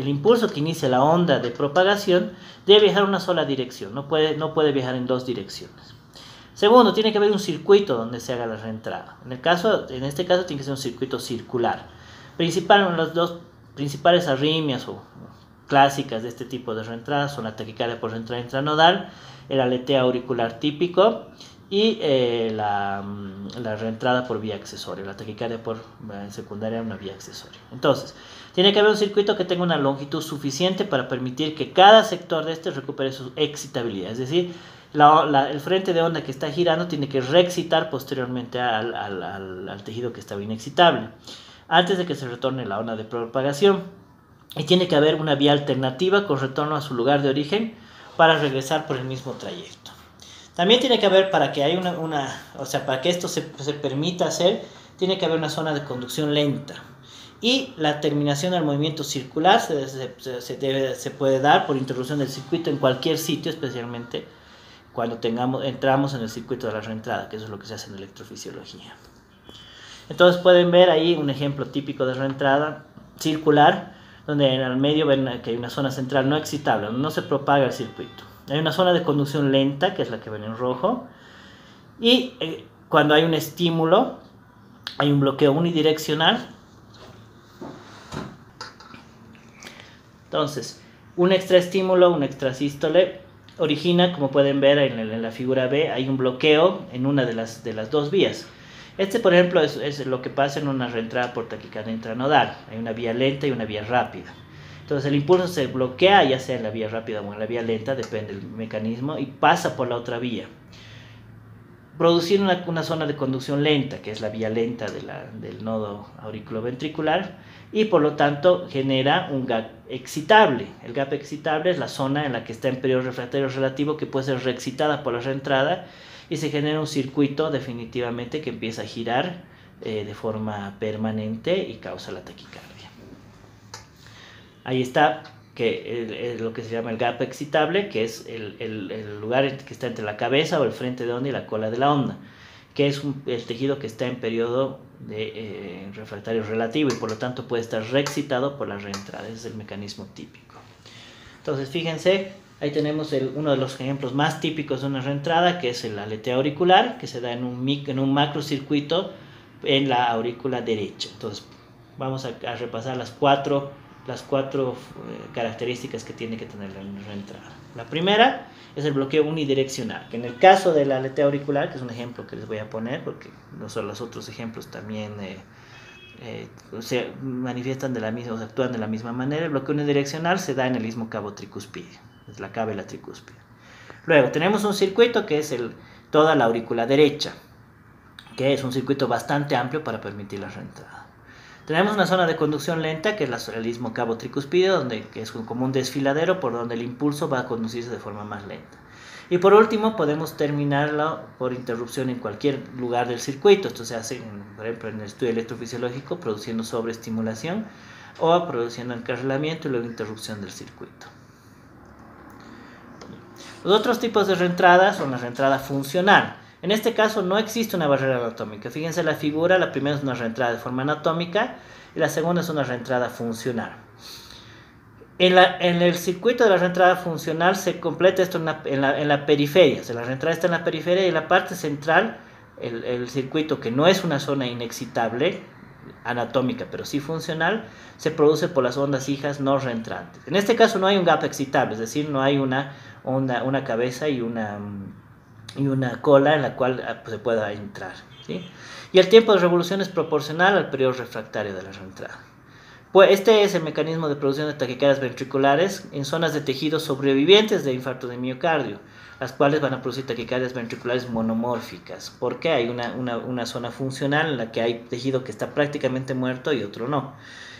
impulso que inicia la onda de propagación debe viajar en una sola dirección, no puede viajar en 2 direcciones. Segundo, tiene que haber un circuito donde se haga la reentrada. En este caso tiene que ser un circuito circular. Las 2 principales arritmias o clásicas de este tipo de reentrada son la taquicardia por reentrada intranodal, el aleteo auricular típico y la reentrada por vía accesoria, la taquicardia por secundaria, una vía accesoria. Entonces, tiene que haber un circuito que tenga una longitud suficiente para permitir que cada sector de este recupere su excitabilidad, es decir, el frente de onda que está girando tiene que reexcitar posteriormente al tejido que estaba inexcitable, antes de que se retorne la onda de propagación. Y tiene que haber una vía alternativa con retorno a su lugar de origen para regresar por el mismo trayecto. También tiene que haber, para que para que esto se permita hacer, tiene que haber una zona de conducción lenta. Y la terminación del movimiento circular se puede dar por interrupción del circuito en cualquier sitio, especialmente cuando entramos en el circuito de la reentrada, que eso es lo que se hace en electrofisiología. Entonces pueden ver ahí un ejemplo típico de reentrada circular, donde en el medio ven que hay una zona central no excitable, donde no se propaga el circuito. Hay una zona de conducción lenta, que es la que ven en rojo, y cuando hay un estímulo, hay un bloqueo unidireccional. Entonces, un extraestímulo, un extrasístole, origina, como pueden ver en la figura B, hay un bloqueo en una de las 2 vías. Por ejemplo, es lo que pasa en una reentrada por taquicardia intranodal. Hay una vía lenta y una vía rápida. Entonces el impulso se bloquea, ya sea en la vía rápida o en la vía lenta, depende del mecanismo, y pasa por la otra vía, produciendo una zona de conducción lenta, que es la vía lenta del nodo auriculoventricular, y por lo tanto genera un gap excitable. El gap excitable es la zona en la que está en periodo refractario relativo, que puede ser reexcitada por la reentrada, y se genera un circuito definitivamente que empieza a girar de forma permanente y causa la taquicardia. Ahí está lo que se llama el gap excitable, que es el lugar que está entre la cabeza o el frente de onda y la cola de la onda, que es el tejido que está en periodo de refractario relativo y por lo tanto puede estar reexcitado por la reentrada. Ese es el mecanismo típico. Entonces fíjense, ahí tenemos uno de los ejemplos más típicos de una reentrada, que es el aleteo auricular, que se da en un macrocircuito en la aurícula derecha. Entonces vamos a repasar las cuatro características que tiene que tener la reentrada. La primera es el bloqueo unidireccional, que en el caso del aleteo auricular, que es un ejemplo que les voy a poner, porque no son los otros ejemplos también se manifiestan o se actúan de la misma manera. El bloqueo unidireccional se da en el istmo cabo tricúspide, es la cava y la tricúspide. Luego tenemos un circuito que es toda la aurícula derecha, que es un circuito bastante amplio para permitir la reentrada. Tenemos una zona de conducción lenta, que es el istmo cabo tricúspide, que es como un desfiladero por donde el impulso va a conducirse de forma más lenta. Y por último, podemos terminarlo por interrupción en cualquier lugar del circuito. Esto se hace, por ejemplo, en el estudio electrofisiológico, produciendo sobreestimulación o produciendo encarrilamiento y luego interrupción del circuito. Los otros tipos de reentrada son la reentrada funcional. En este caso no existe una barrera anatómica. Fíjense la figura, la primera es una reentrada de forma anatómica y la segunda es una reentrada funcional. En el circuito de la reentrada funcional se completa esto en la periferia. O sea, la reentrada está en la periferia y en la parte central, el circuito, que no es una zona inexcitable, anatómica, pero sí funcional, se produce por las ondas hijas no reentrantes. En este caso no hay un gap excitable, es decir, no hay una cabeza y una cola en la cual se pueda entrar, ¿sí? Y el tiempo de revolución es proporcional al periodo refractario de la reentrada. Pues este es el mecanismo de producción de taquicardias ventriculares en zonas de tejidos sobrevivientes de infarto de miocardio. las cuales van a producir taquicardias ventriculares monomórficas, porque hay una zona funcional en la que hay tejido que está prácticamente muerto y otro no,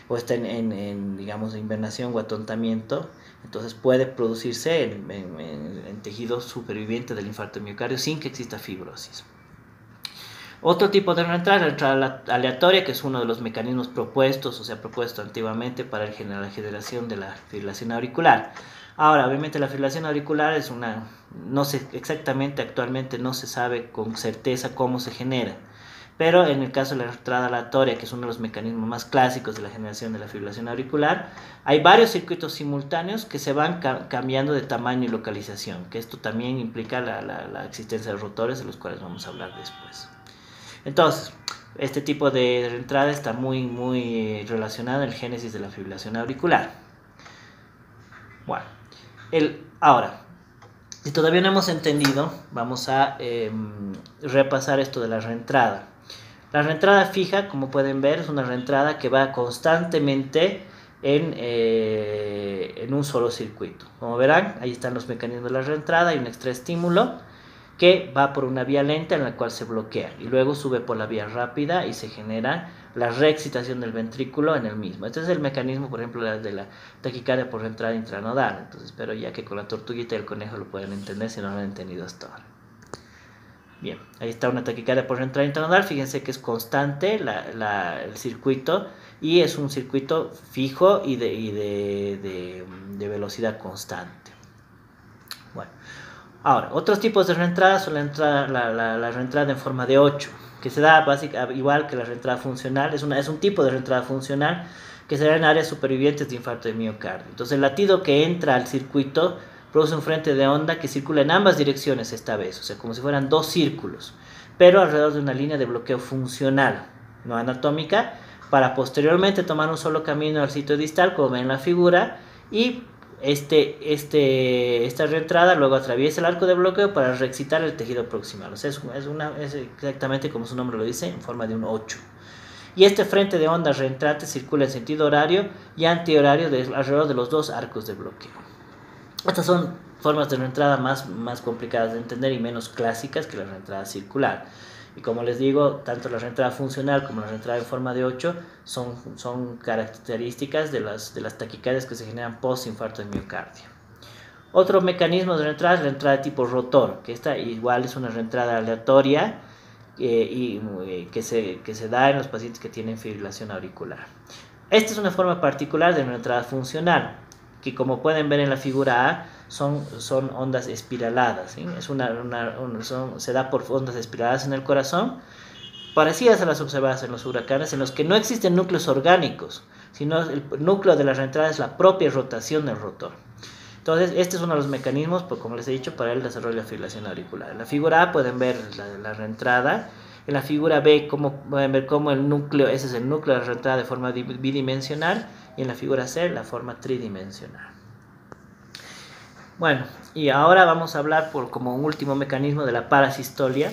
o está digamos, invernación o atontamiento. Entonces puede producirse en tejido superviviente del infarto de miocardio sin que exista fibrosis. Otro tipo de reentrada, la reentrada aleatoria, que es uno de los mecanismos propuestos, o sea, propuesto antiguamente para la generación de la fibrilación auricular. Ahora, obviamente la fibrilación auricular es no sé exactamente, actualmente no se sabe con certeza cómo se genera, pero en el caso de la reentrada aleatoria, que es uno de los mecanismos más clásicos de la generación de la fibrilación auricular, hay varios circuitos simultáneos que se van cambiando de tamaño y localización, que esto también implica la existencia de rotores, de los cuales vamos a hablar después. Entonces, este tipo de entrada está muy relacionado en el génesis de la fibrilación auricular. Bueno, ahora, si todavía no hemos entendido, vamos a repasar esto de la reentrada. La reentrada fija, como pueden ver, es una reentrada que va constantemente en un solo circuito. Como verán, ahí están los mecanismos de la reentrada, hay un extraestímulo que va por una vía lenta en la cual se bloquea y luego sube por la vía rápida y se genera la reexcitación del ventrículo en el mismo. Este es el mecanismo, por ejemplo, de la taquicardia por reentrada intranodal. Entonces espero ya que con la tortuguita y el conejo lo puedan entender si no lo han entendido hasta ahora. Bien, ahí está una taquicardia por reentrada intranodal. Fíjense que es constante el circuito y es un circuito fijo y de velocidad constante. Bueno. Ahora, otros tipos de reentrada son la reentrada en forma de 8, que se da igual que la reentrada funcional, es un tipo de reentrada funcional que se da en áreas supervivientes de infarto de miocardio. Entonces el latido que entra al circuito produce un frente de onda que circula en ambas direcciones esta vez, o sea, como si fueran dos círculos, pero alrededor de una línea de bloqueo funcional, no anatómica, para posteriormente tomar un solo camino al sitio distal, como ven en la figura, y esta reentrada luego atraviesa el arco de bloqueo para reexcitar el tejido proximal. O sea, es exactamente como su nombre lo dice, en forma de un 8. Y este frente de onda reentrante circula en sentido horario y antihorario alrededor de los dos arcos de bloqueo. Estas son formas de reentrada más complicadas de entender y menos clásicas que la reentrada circular. Y como les digo, tanto la reentrada funcional como la reentrada en forma de 8 son características de las taquicardias que se generan post-infarto de miocardio. Otro mecanismo de reentrada es la reentrada de tipo rotor, que esta igual es una reentrada aleatoria que se da en los pacientes que tienen fibrilación auricular. Esta es una forma particular de reentrada funcional, que como pueden ver en la figura A, son ondas espiraladas, ¿sí? Se da por ondas espiraladas en el corazón, parecidas a las observadas en los huracanes, en los que no existen núcleos orgánicos, sino el núcleo de la reentrada es la propia rotación del rotor. Entonces, este es uno de los mecanismos, como les he dicho, para el desarrollo de la fibrilación auricular. En la figura A pueden ver la reentrada. En la figura B pueden ver cómo ese es el núcleo de la reentrada de forma bidimensional, y en la figura C la forma tridimensional. Bueno, y ahora vamos a hablar como un último mecanismo de la parasistolia.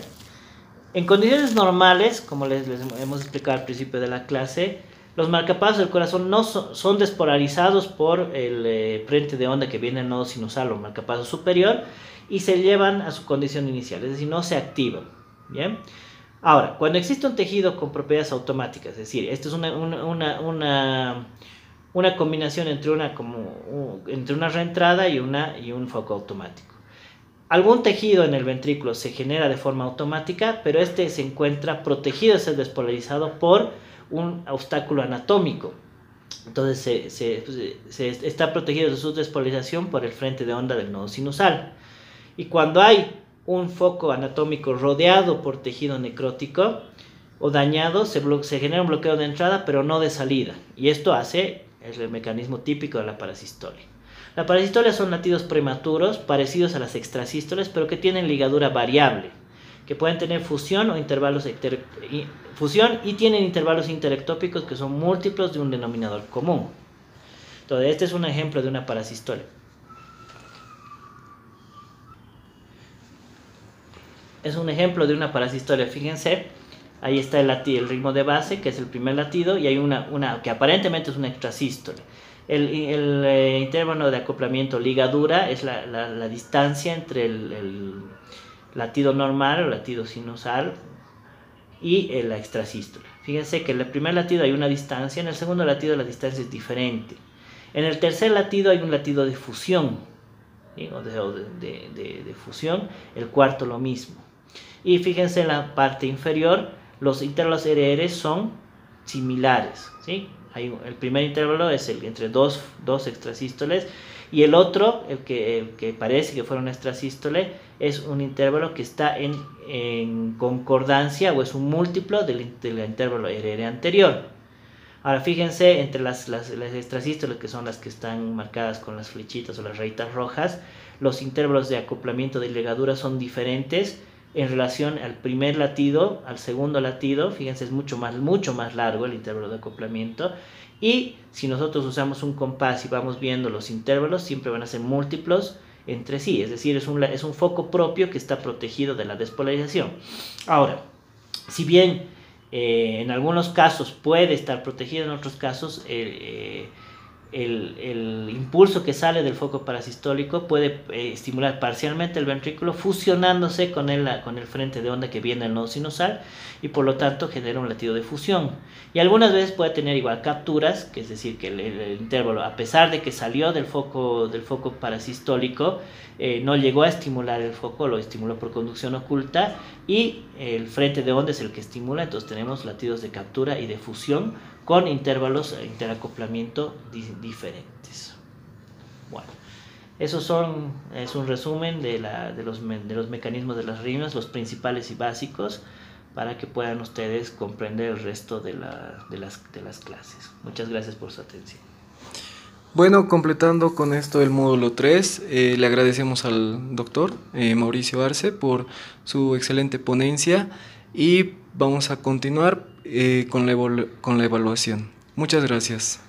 En condiciones normales, como les hemos explicado al principio de la clase, los marcapasos del corazón no son despolarizados por el frente de onda que viene del nodo sinusal o marcapaso superior y se llevan a su condición inicial, es decir, no se activan. ¿Bien? Ahora, cuando existe un tejido con propiedades automáticas, es decir, esta es una combinación entre una reentrada y un foco automático. Algún tejido en el ventrículo se genera de forma automática, pero este se encuentra protegido de ser despolarizado por un obstáculo anatómico. Entonces está protegido de su despolarización por el frente de onda del nodo sinusal. Y cuando hay un foco anatómico rodeado por tejido necrótico o dañado, se genera un bloqueo de entrada, pero no de salida. Y esto es el mecanismo típico de la parasistolia. La parasistolia son latidos prematuros, parecidos a las extrasístoles, pero que tienen ligadura variable, que pueden tener fusión y tienen intervalos interectópicos que son múltiplos de un denominador común. Entonces, este es un ejemplo de una parasistolia. Es un ejemplo de una parasistolia, fíjense, ahí está el ritmo de base, que es el primer latido, y hay una que aparentemente es una extrasístole. El intervalo de acoplamiento ligadura es la distancia entre el latido normal o latido sinusal y la extrasístole. Fíjense que en el primer latido hay una distancia, en el segundo latido la distancia es diferente. En el tercer latido hay un latido de fusión, ¿sí? o de fusión, el cuarto lo mismo. Y fíjense en la parte inferior, los intervalos RR son similares, ¿sí? El primer intervalo es entre dos extrasístoles, y el otro, el que parece que fuera una extrasístole, es un intervalo que está en concordancia o es un múltiplo del intervalo RR anterior. Ahora fíjense entre las extrasístoles, que son las que están marcadas con las flechitas o las rayitas rojas, los intervalos de acoplamiento de ligadura son diferentes en relación al primer latido, al segundo latido. Fíjense, es mucho más largo el intervalo de acoplamiento. Y si nosotros usamos un compás y vamos viendo los intervalos, siempre van a ser múltiplos entre sí. Es decir, es un foco propio que está protegido de la despolarización. Ahora, si bien en algunos casos puede estar protegido, en otros casos el impulso que sale del foco parasistólico puede estimular parcialmente el ventrículo, fusionándose con el frente de onda que viene del nodo sinusal, y por lo tanto genera un latido de fusión. Y algunas veces puede tener igual capturas, que es decir, que el intervalo, a pesar de que salió del foco parasistólico, no llegó a estimular el foco, lo estimuló por conducción oculta, y el frente de onda es el que estimula. Entonces tenemos latidos de captura y de fusión con intervalos de interacoplamiento diferentes. Bueno, es un resumen de los mecanismos de las arritmias, los principales y básicos, para que puedan ustedes comprender el resto de las clases. Muchas gracias por su atención. Bueno, completando con esto el módulo 3, le agradecemos al doctor Mauricio Arce por su excelente ponencia, y vamos a continuar con la evaluación. Muchas gracias.